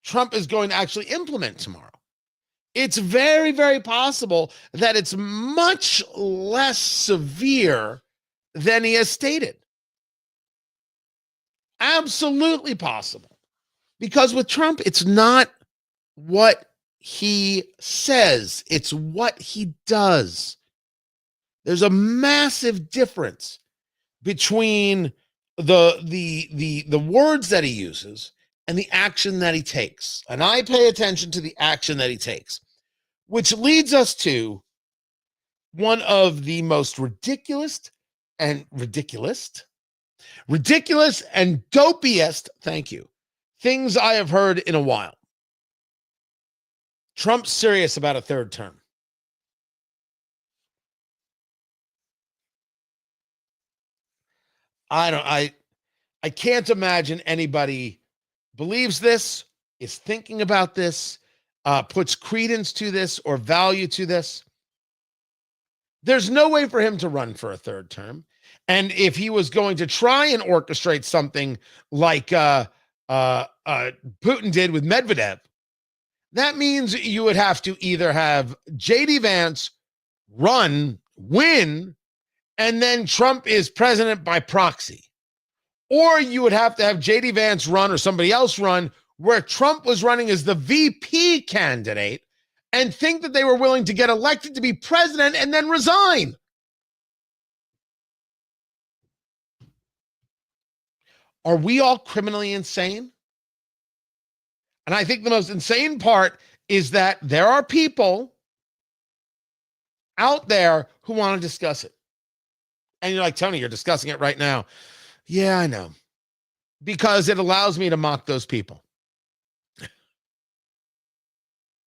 Trump is going to actually implement tomorrow. It's very, very possible that it's much less severe than he has stated. Absolutely possible. Because with Trump, it's not what he says, it's what he does. There's a massive difference between the words that he uses and the action that he takes. And I pay attention to the action that he takes, which leads us to one of the most ridiculous and dopiest, thank you, things I have heard in a while. Trump's serious about a third term. I can't imagine anybody believes this, is thinking about this, puts credence to this or value to this. There's no way for him to run for a third term. And if he was going to try and orchestrate something like Putin did with Medvedev, that means you would have to either have J.D. Vance run, win, and then Trump is president by proxy. Or you would have to have J.D. Vance run or somebody else run where Trump was running as the VP candidate and think that they were willing to get elected to be president and then resign. Are we all criminally insane? And I think the most insane part is that there are people out there who want to discuss it. And you're like, Tony, you're discussing it right now. Yeah, I know. Because it allows me to mock those people.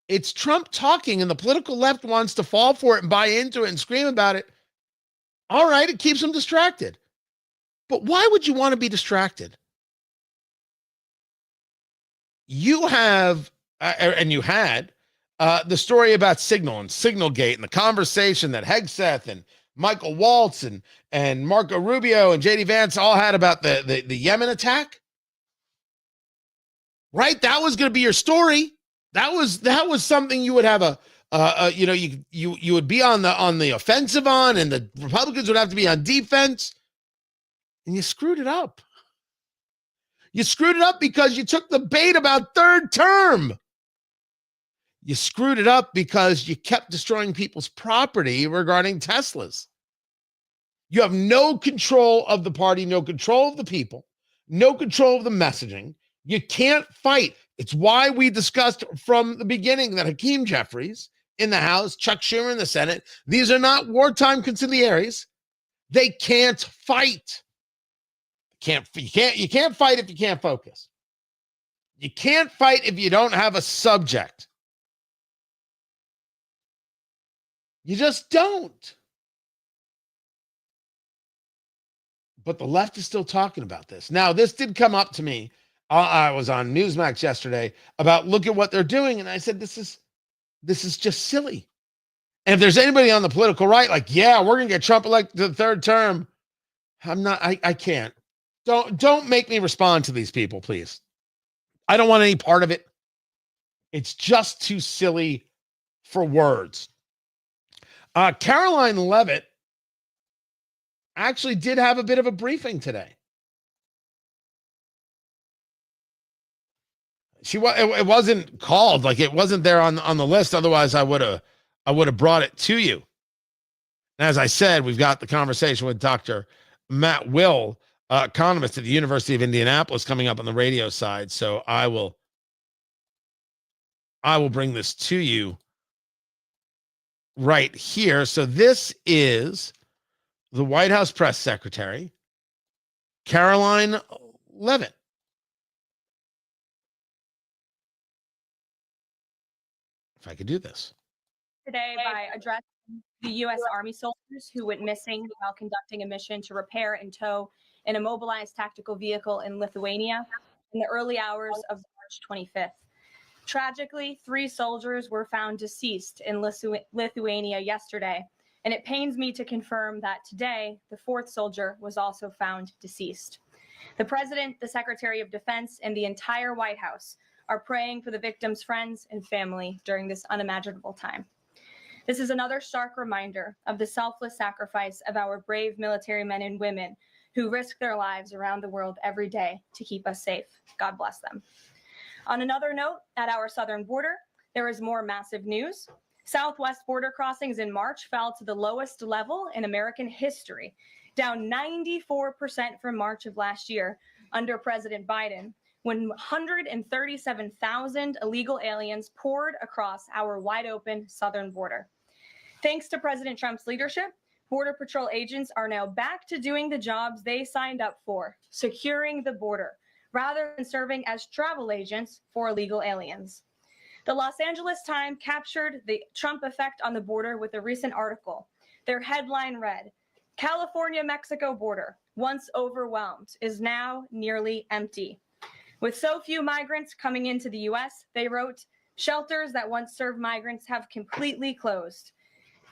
It's Trump talking, and the political left wants to fall for it and buy into it and scream about it. All right, it keeps them distracted. But why would you want to be distracted? You have, and you had, the story about Signal and Signalgate and the conversation that Hegseth and Michael Waltz and Marco Rubio and J.D. Vance all had about the Yemen attack. Right? That was going to be your story. That was something you would have you would be on the offensive on, and the Republicans would have to be on defense. And you screwed it up. You screwed it up because you took the bait about third term. You screwed it up because you kept destroying people's property regarding Teslas. You have no control of the party, no control of the people, no control of the messaging. You can't fight. It's why we discussed from the beginning that Hakeem Jeffries in the House, Chuck Schumer in the Senate, these are not wartime conciliaries. They can't fight. You can't fight if you can't focus. You can't fight if you don't have a subject. You just don't. But the left is still talking about this. Now, this did come up to me. I was on Newsmax yesterday about look at what they're doing. And I said, this is just silly. And if there's anybody on the political right, like, yeah, we're going to get Trump elected to the third term. I can't. Don't make me respond to these people, please. I don't want any part of it. It's just too silly for words. Caroline Leavitt actually did have a bit of a briefing today. It wasn't called, like it wasn't there on the list. Otherwise, I would have brought it to you. As I said, we've got the conversation with Dr. Matt Will, economist at the University of Indianapolis, coming up on the radio side. So I will bring this to you right here. So this is the White House press secretary, Caroline Leavitt. If I could do this. Today by addressing the U.S. Army soldiers who went missing while conducting a mission to repair and tow an immobilized tactical vehicle in Lithuania in the early hours of March 25th. Tragically, 3 soldiers were found deceased in Lithuania yesterday, and it pains me to confirm that today, the 4th soldier was also found deceased. The President, the Secretary of Defense, and the entire White House are praying for the victims' friends and family during this unimaginable time. This is another stark reminder of the selfless sacrifice of our brave military men and women who risk their lives around the world every day to keep us safe. God bless them. On another note, at our southern border, there is more massive news. Southwest border crossings in March fell to the lowest level in American history, down 94% from March of last year under President Biden, when 137,000 illegal aliens poured across our wide-open southern border. Thanks to President Trump's leadership, Border Patrol agents are now back to doing the jobs they signed up for, securing the border, rather than serving as travel agents for illegal aliens. The Los Angeles Times captured the Trump effect on the border with a recent article. Their headline read, California-Mexico border, once overwhelmed, is now nearly empty. With so few migrants coming into the U.S., they wrote, shelters that once served migrants have completely closed.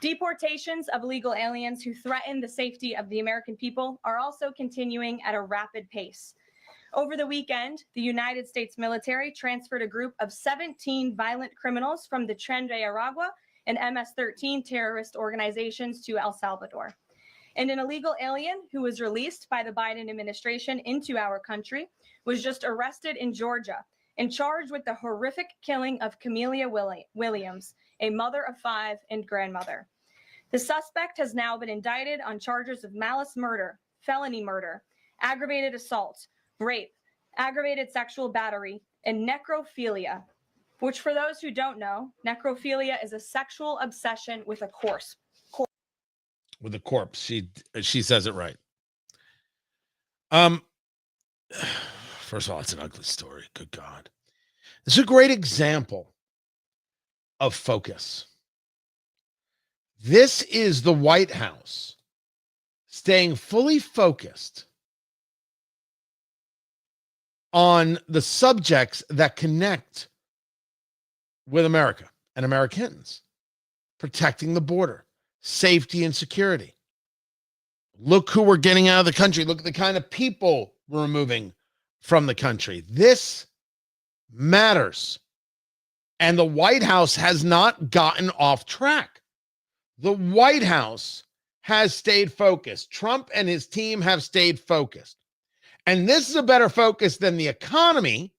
Deportations of illegal aliens who threaten the safety of the American people are also continuing at a rapid pace. Over the weekend, the United States military transferred a group of 17 violent criminals from the Tren de Aragua and MS-13 terrorist organizations to El Salvador. And an illegal alien who was released by the Biden administration into our country was just arrested in Georgia and charged with the horrific killing of Camelia Williams, a mother of 5 and grandmother. The suspect has now been indicted on charges of malice murder, felony murder, aggravated assault, rape, aggravated sexual battery, and necrophilia, which, for those who don't know, necrophilia is a sexual obsession with a corpse. With a corpse. She says it right. First of all, it's an ugly story. Good God. This is a great example of focus. This is the White House staying fully focused on the subjects that connect with America and Americans, protecting the border, safety and security. Look who we're getting out of the country. Look at the kind of people we're removing from the country. This matters. And the White House has not gotten off track. The White House has stayed focused. Trump and his team have stayed focused. And this is a better focus than the economy,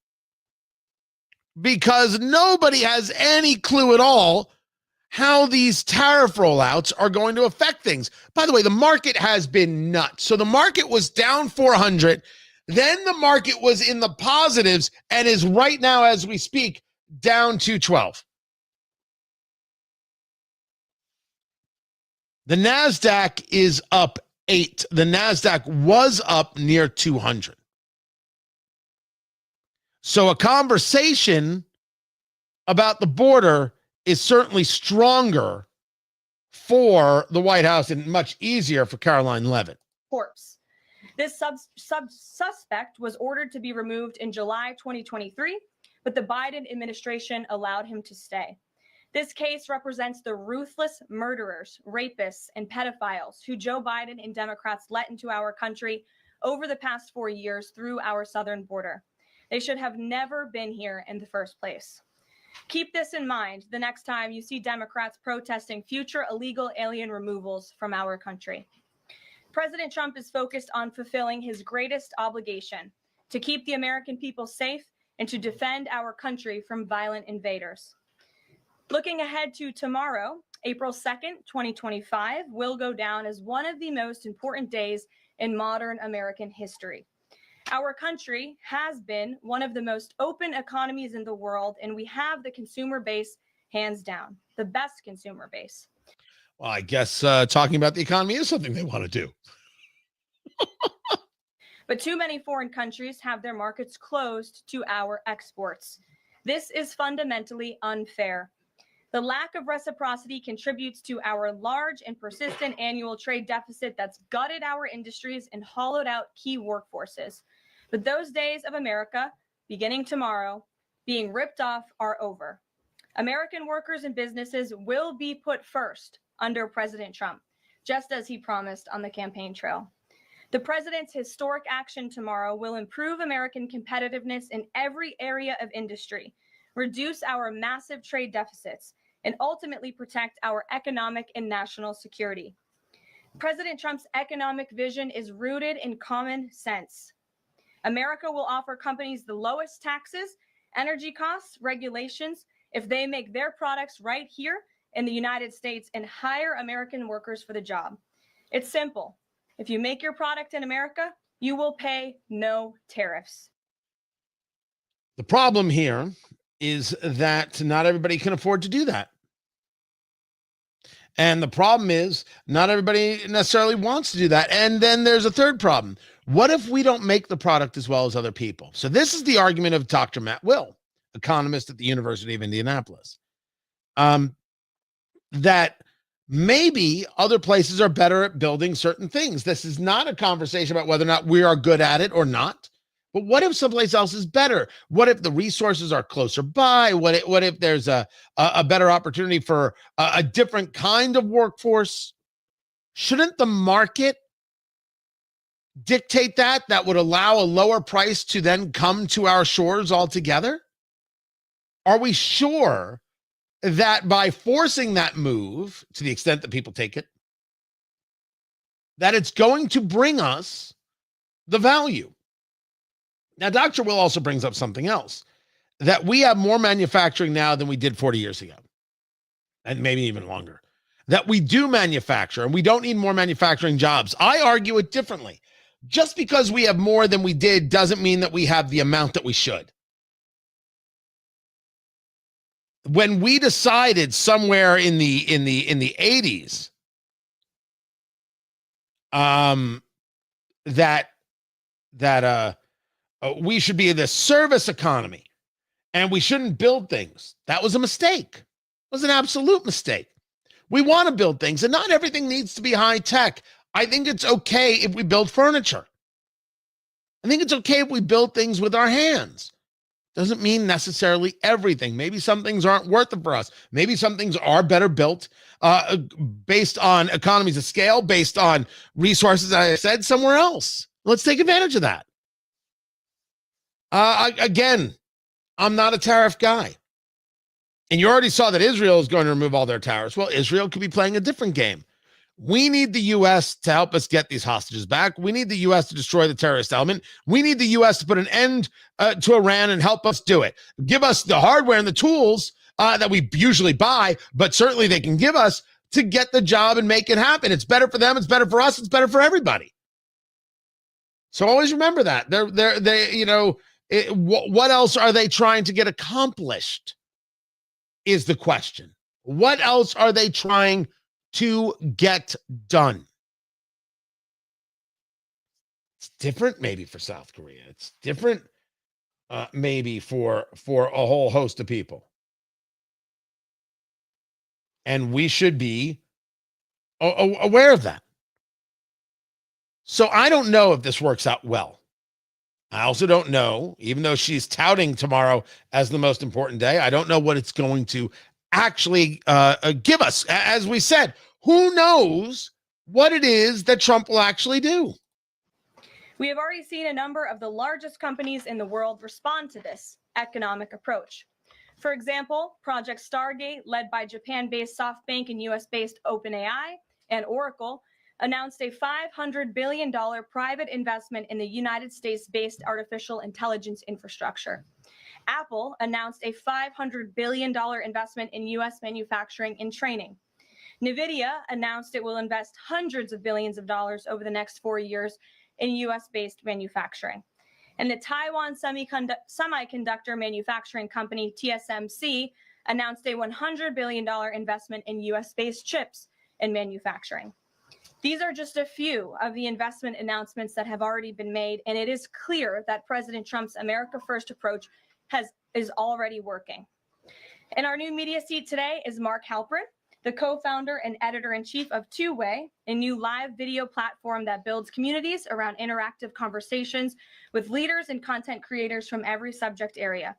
because nobody has any clue at all how these tariff rollouts are going to affect things. By the way, the market has been nuts. So the market was down 400. Then the market was in the positives and is right now, as we speak, down 212. The NASDAQ is up 8. The NASDAQ was up near 200. So a conversation about the border is certainly stronger for the White House and much easier for Caroline Leavitt. Corpse. This suspect was ordered to be removed in July 2023, but the Biden administration allowed him to stay. This case represents the ruthless murderers, rapists, and pedophiles who Joe Biden and Democrats let into our country over the past 4 years through our southern border. They should have never been here in the first place. Keep this in mind the next time you see Democrats protesting future illegal alien removals from our country. President Trump is focused on fulfilling his greatest obligation, to keep the American people safe and to defend our country from violent invaders. Looking ahead to tomorrow, April 2nd, 2025, will go down as one of the most important days in modern American history. Our country has been one of the most open economies in the world, and we have the consumer base hands down, the best consumer base. Well, I guess talking about the economy is something they want to do. But too many foreign countries have their markets closed to our exports. This is fundamentally unfair. The lack of reciprocity contributes to our large and persistent annual trade deficit that's gutted our industries and hollowed out key workforces. But those days of America, beginning tomorrow, being ripped off are over. American workers and businesses will be put first under President Trump, just as he promised on the campaign trail. The president's historic action tomorrow will improve American competitiveness in every area of industry, reduce our massive trade deficits, and ultimately protect our economic and national security. President Trump's economic vision is rooted in common sense. America will offer companies the lowest taxes, energy costs, regulations if they make their products right here in the United States and hire American workers for the job. It's simple. If you make your product in America, you will pay no tariffs. The problem here is that not everybody can afford to do that. And the problem is not everybody necessarily wants to do that. And then there's a third problem. What if we don't make the product as well as other people? So this is the argument of Dr. Matt Will, economist at the University of Indianapolis, that Maybe other places are better at building certain things. This is not a conversation about whether or not we are good at it or not. But what if someplace else is better? What if the resources are closer by? What if there's a better opportunity for a different kind of workforce? Shouldn't the market dictate that would allow a lower price to then come to our shores altogether? Are we sure that by forcing that move, to the extent that people take it, that it's going to bring us the value? Now, Dr. Will also brings up something else, that we have more manufacturing now than we did 40 years ago, and maybe even longer. That we do manufacture, and we don't need more manufacturing jobs. I argue it differently. Just because we have more than we did doesn't mean that we have the amount that we should. When we decided somewhere in the 80s that we should be the service economy and we shouldn't build things, that was a mistake. It was an absolute mistake. We want to build things, and not everything needs to be high tech. I think it's okay if we build furniture. I think it's okay if we build things with our hands. Doesn't mean necessarily everything. Maybe some things aren't worth it for us. Maybe some things are better built based on economies of scale, based on resources, as I said, somewhere else. Let's take advantage of that. Again, I'm not a tariff guy. And you already saw that Israel is going to remove all their tariffs. Well, Israel could be playing a different game. We need the U.S. to help us get these hostages back. We need the U.S. to destroy the terrorist element. We need the U.S. to put an end to Iran and help us do it. Give us the hardware and the tools that we usually buy, but certainly they can give us to get the job and make it happen. It's better for them. It's better for us. It's better for everybody. So always remember that. What else are they trying to get accomplished is the question. What else are they trying to get done? It's different maybe for South Korea. It's different maybe for a whole host of people. And we should be aware of that. So I don't know if this works out well. I also don't know, even though she's touting tomorrow as the most important day, I don't know what it's going to actually give us. As we said, who knows what it is that Trump will actually do? We have already seen a number of the largest companies in the world respond to this economic approach. For example, Project Stargate, led by Japan-based SoftBank and US-based OpenAI and Oracle, announced a $500 billion private investment in the United States-based artificial intelligence infrastructure. Apple announced a $500 billion investment in U.S. manufacturing and training. NVIDIA announced it will invest hundreds of billions of dollars over the next 4 years in U.S.-based manufacturing. And the Taiwan semiconductor manufacturing company, TSMC, announced a $100 billion investment in U.S.-based chips and manufacturing. These are just a few of the investment announcements that have already been made, and it is clear that President Trump's America First approach is already working. In our new media seat today is Mark Halperin, the co-founder and editor-in-chief of Two Way, a new live video platform that builds communities around interactive conversations with leaders and content creators from every subject area.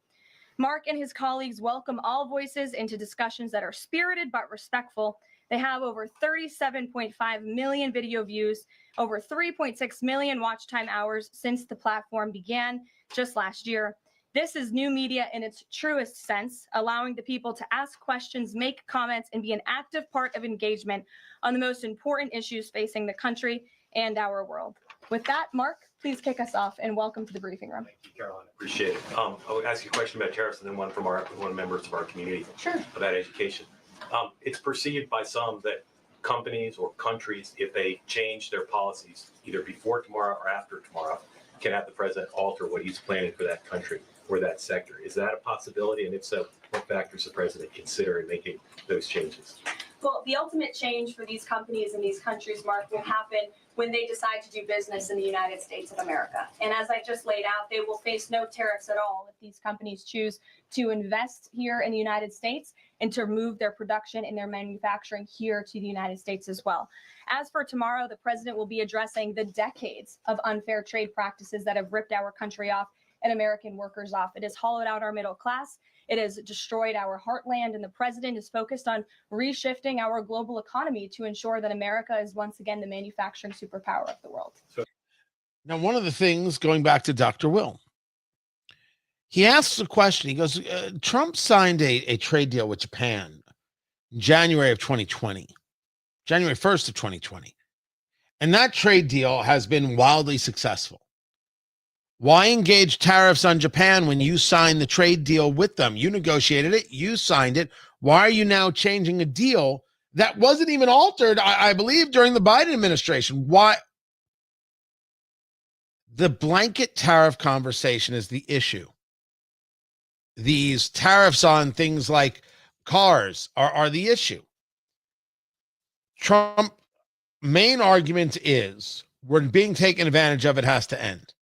Mark and his colleagues welcome all voices into discussions that are spirited but respectful. They have over 37.5 million video views, over 3.6 million watch time hours since the platform began just last year. This is new media in its truest sense, allowing the people to ask questions, make comments, and be an active part of engagement on the most important issues facing the country and our world. With that, Mark, please kick us off and welcome to the briefing room. Thank you, Caroline. Appreciate it. I will ask you a question about tariffs and then one from one of members of our community about education. It's perceived by some that companies or countries, if they change their policies either before tomorrow or after tomorrow, can have the president alter what he's planning for that country or that sector. Is that a possibility? And if so, what factors the president consider in making those changes? Well, the ultimate change for these companies and these countries, Mark, will happen when they decide to do business in the United States of America. And as I just laid out, they will face no tariffs at all if these companies choose to invest here in the United States and to move their production and their manufacturing here to the United States as well. As for tomorrow, the president will be addressing the decades of unfair trade practices that have ripped our country off and American workers off. It has hollowed out our middle class. It has destroyed our heartland, and the president is focused on reshifting our global economy to ensure that America is once again the manufacturing superpower of the world. Now, one of the things, going back to Dr. Will, he asks a question. He goes, Trump signed a trade deal with Japan in January of 2020, January 1st of 2020. And that trade deal has been wildly successful. Why engage tariffs on Japan when you signed the trade deal with them? You negotiated it. You signed it. Why are you now changing a deal that wasn't even altered, I believe, during the Biden administration? Why? The blanket tariff conversation is the issue. These tariffs on things like cars are the issue. Trump's main argument is we're being taken advantage of. It has to end.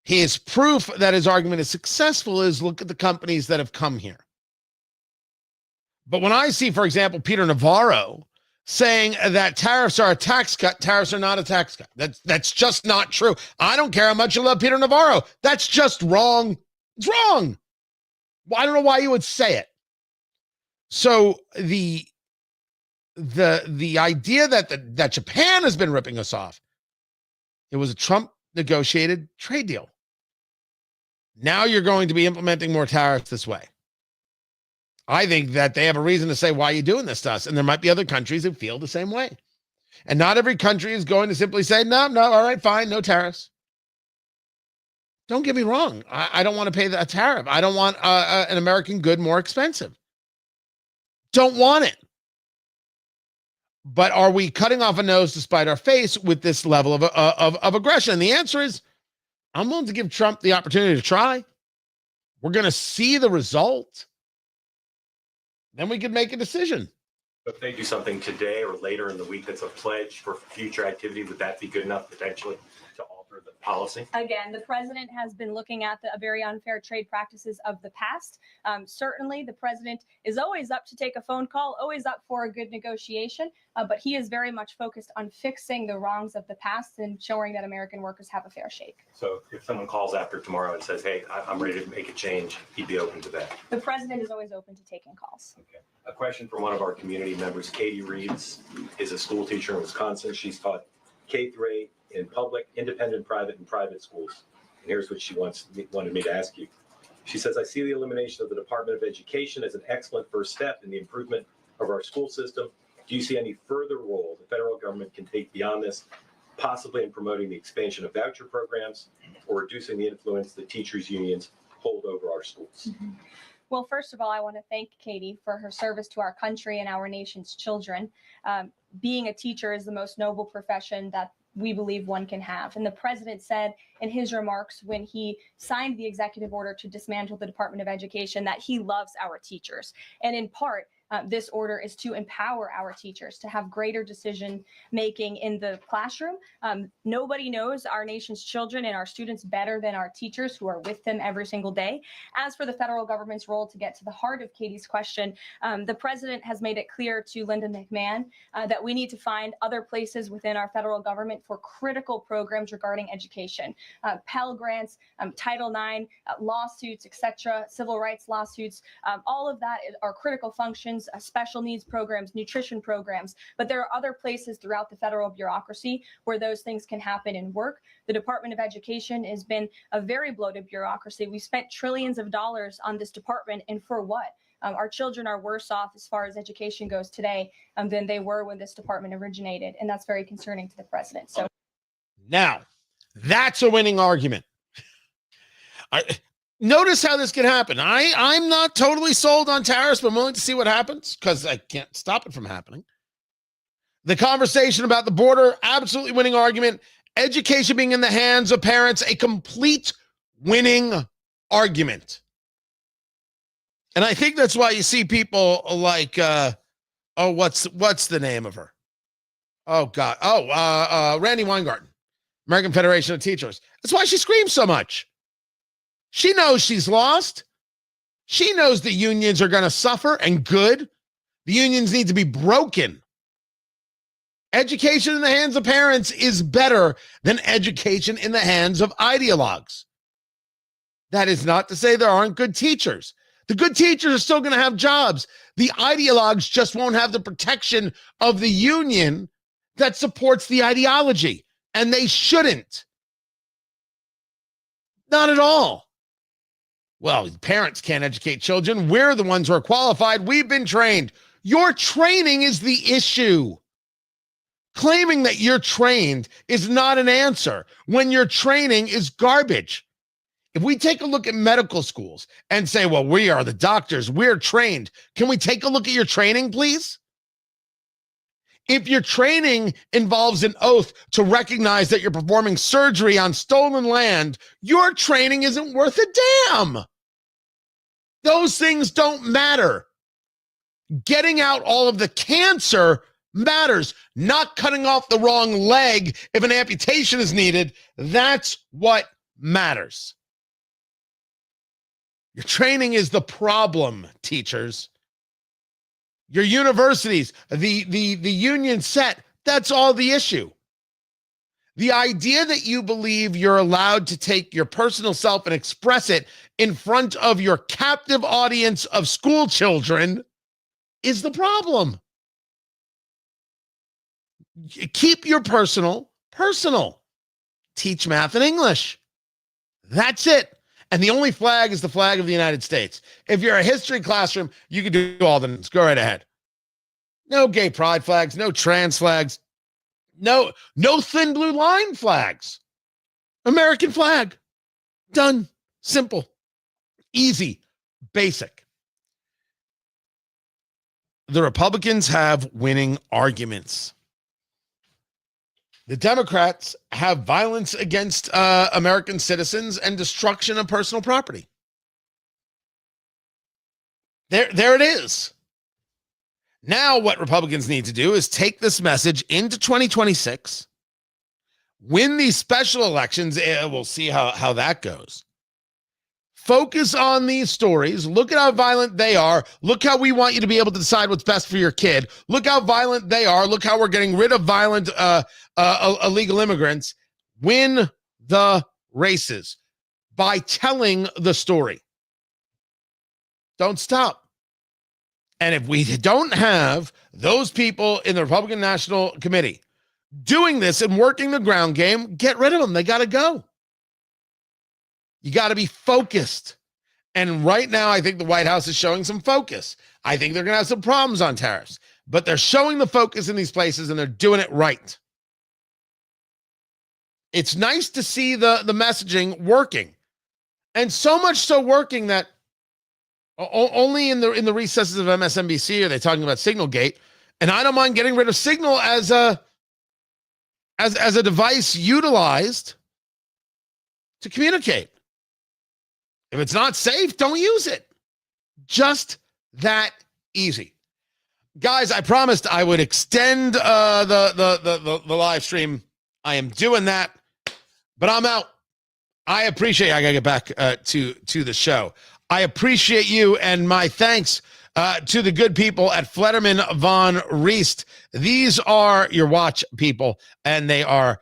His proof that his argument is successful is look at the companies that have come here. But when I see, for example, Peter Navarro saying that tariffs are a tax cut, tariffs are not a tax cut. That's just not true. I don't care how much you love Peter Navarro. That's just wrong. It's wrong. Well, I don't know why you would say it. So the idea that Japan has been ripping us off, it was a Trump negotiated trade deal. Now you're going to be implementing more tariffs this way. I think that they have a reason to say, why are you doing this to us? And there might be other countries who feel the same way. And not every country is going to simply say, no, all right, fine, no tariffs. Don't get me wrong. I don't want to pay a tariff. I don't want an American good more expensive. Don't want it. But are we cutting off a nose to spite our face with this level of aggression? And the answer is, I'm willing to give Trump the opportunity to try. We're going to see the result. Then we could make a decision. If they do something today or later in the week that's a pledge for future activity, would that be good enough potentially to alter the policy? Again, the president has been looking at the very unfair trade practices of the past. Certainly, the president is always up to take a phone call, always up for a good negotiation, but he is very much focused on fixing the wrongs of the past and ensuring that American workers have a fair shake. So if someone calls after tomorrow and says, hey, I'm ready to make a change, he'd be open to that? The president is always open to taking calls. Okay. A question from one of our community members. Katie Reeves is a school teacher in Wisconsin. She's taught K-8 in public, independent, private, and private schools. And here's what she wanted me to ask you. She says, I see the elimination of the Department of Education as an excellent first step in the improvement of our school system. Do you see any further role the federal government can take beyond this, possibly in promoting the expansion of voucher programs or reducing the influence the teachers' unions hold over our schools? Mm-hmm. Well, first of all, I want to thank Katie for her service to our country and our nation's children. Being a teacher is the most noble profession that we believe one can have. And the president said in his remarks when he signed the executive order to dismantle the Department of Education that he loves our teachers. And in part, this order is to empower our teachers to have greater decision making in the classroom. Nobody knows our nation's children and our students better than our teachers who are with them every single day. As for the federal government's role, to get to the heart of Katie's question, the president has made it clear to Linda McMahon that we need to find other places within our federal government for critical programs regarding education. Pell Grants, Title IX, lawsuits, etc., civil rights lawsuits, all of that are critical functions. Special needs programs, nutrition programs, but there are other places throughout the federal bureaucracy where those things can happen and work. The Department of Education has been a very bloated bureaucracy. We spent trillions of dollars on this department, and for what? Our children are worse off as far as education goes today than they were when this department originated, and that's very concerning to the president. So now, that's a winning argument. Notice how this can happen. I'm not totally sold on tariffs, but I'm willing to see what happens because I can't stop it from happening. The conversation about the border, absolutely winning argument. Education being in the hands of parents, a complete winning argument. And I think that's why you see people like, what's the name of her? Oh, God. Randy Weingarten, American Federation of Teachers. That's why she screams so much. She knows she's lost. She knows the unions are going to suffer, and good. The unions need to be broken. Education in the hands of parents is better than education in the hands of ideologues. That is not to say there aren't good teachers. The good teachers are still going to have jobs. The ideologues just won't have the protection of the union that supports the ideology, and they shouldn't. Not at all. Well, parents can't educate children. We're the ones who are qualified. We've been trained. Your training is the issue. Claiming that you're trained is not an answer when your training is garbage. If we take a look at medical schools and say, well, we are the doctors, we're trained. Can we take a look at your training, please? If your training involves an oath to recognize that you're performing surgery on stolen land, your training isn't worth a damn. Those things don't matter. Getting out all of the cancer matters. Not cutting off the wrong leg if an amputation is needed. That's what matters. Your training is the problem, teachers. Your universities, the union set, that's all the issue. The idea that you believe you're allowed to take your personal self and express it in front of your captive audience of school children is the problem. Keep your personal. Teach math and English. That's it. And the only flag is the flag of the United States. If you're a history classroom, you can do all the names. Go right ahead. No gay pride flags, no trans flags, no thin blue line flags. American flag. Done. Simple. Easy. Basic. The Republicans have winning arguments. The Democrats have violence against American citizens and destruction of personal property. There it is. Now what Republicans need to do is take this message into 2026, win these special elections. We'll see how that goes. Focus on these stories. Look at how violent they are. Look how we want you to be able to decide what's best for your kid. Look how violent they are. Look how we're getting rid of violent illegal immigrants. Win the races by telling the story. Don't stop. And if we don't have those people in the Republican National Committee doing this and working the ground game, get rid of them. They got to go. You got to be focused. And right now, I think the White House is showing some focus. I think they're going to have some problems on tariffs, but they're showing the focus in these places and they're doing it right. It's nice to see the messaging working. And so much so working that only in the recesses of MSNBC are they talking about Signalgate. And I don't mind getting rid of Signal as a device utilized to communicate. If it's not safe, don't use it. Just that easy. Guys, I promised I would extend the live stream. I am doing that, but I'm out. I appreciate I got to get back to the show. I appreciate you, and my thanks to the good people at Flederman Von Riest. These are your watch people, and they're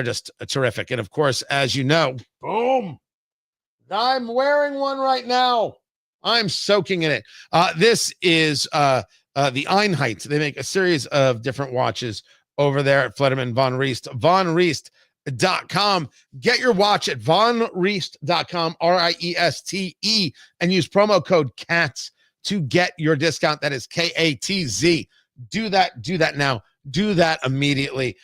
just terrific. And of course, as you know, boom, I'm wearing one right now. I'm soaking in it. This is the Einheit. They make a series of different watches over there at Flederman Von Riest. VonRiest.com. Get your watch at VonRiest.com, RIESTE, and use promo code CATS to get your discount. That is KATZ. Do that now. Do that immediately.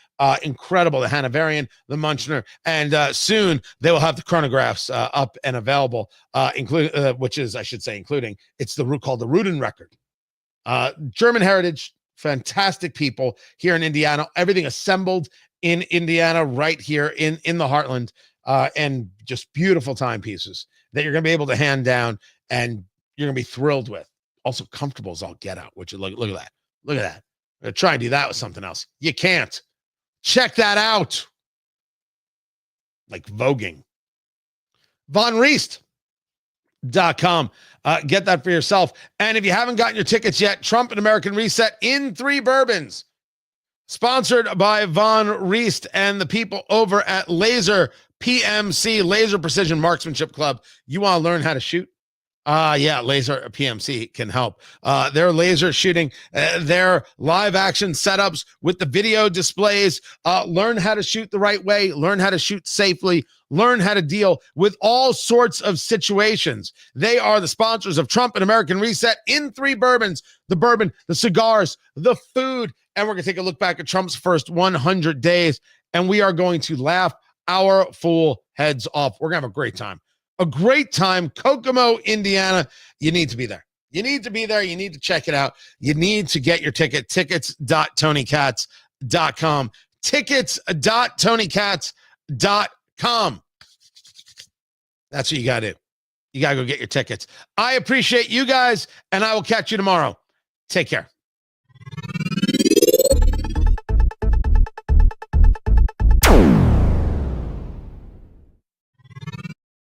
Incredible. The Hanoverian, the Munchner, and soon they will have the chronographs up and available, including it's called the Rudin record. German heritage, fantastic people here in Indiana. Everything assembled in Indiana, right here in the heartland, and just beautiful timepieces that you're going to be able to hand down and you're going to be thrilled with. Also comfortable as all get out, which look at that. Look at that. I'm going to try and do that with something else. You can't. Check that out. Like voguing. VonRiest.com. Tickets.com. Get that for yourself. And if you haven't gotten your tickets yet, Trump and American Reset in 3 bourbons, sponsored by Von Reist and the people over at Laser PMC, Laser Precision Marksmanship Club. You want to learn how to shoot? Yeah, Laser PMC can help. Their laser shooting, their live action setups with the video displays, learn how to shoot the right way, learn how to shoot safely, learn how to deal with all sorts of situations. They are the sponsors of Trump and American Reset in 3 bourbons, the bourbon, the cigars, the food, and we're going to take a look back at Trump's first 100 days, and we are going to laugh our fool heads off. We're going to have a great time. A great time. Kokomo, Indiana. You need to be there. You need to be there. You need to check it out. You need to get your ticket. Tickets.tonykatz.com. Tickets.tonykatz.com. That's what you got to do. You got to go get your tickets. I appreciate you guys, and I will catch you tomorrow. Take care.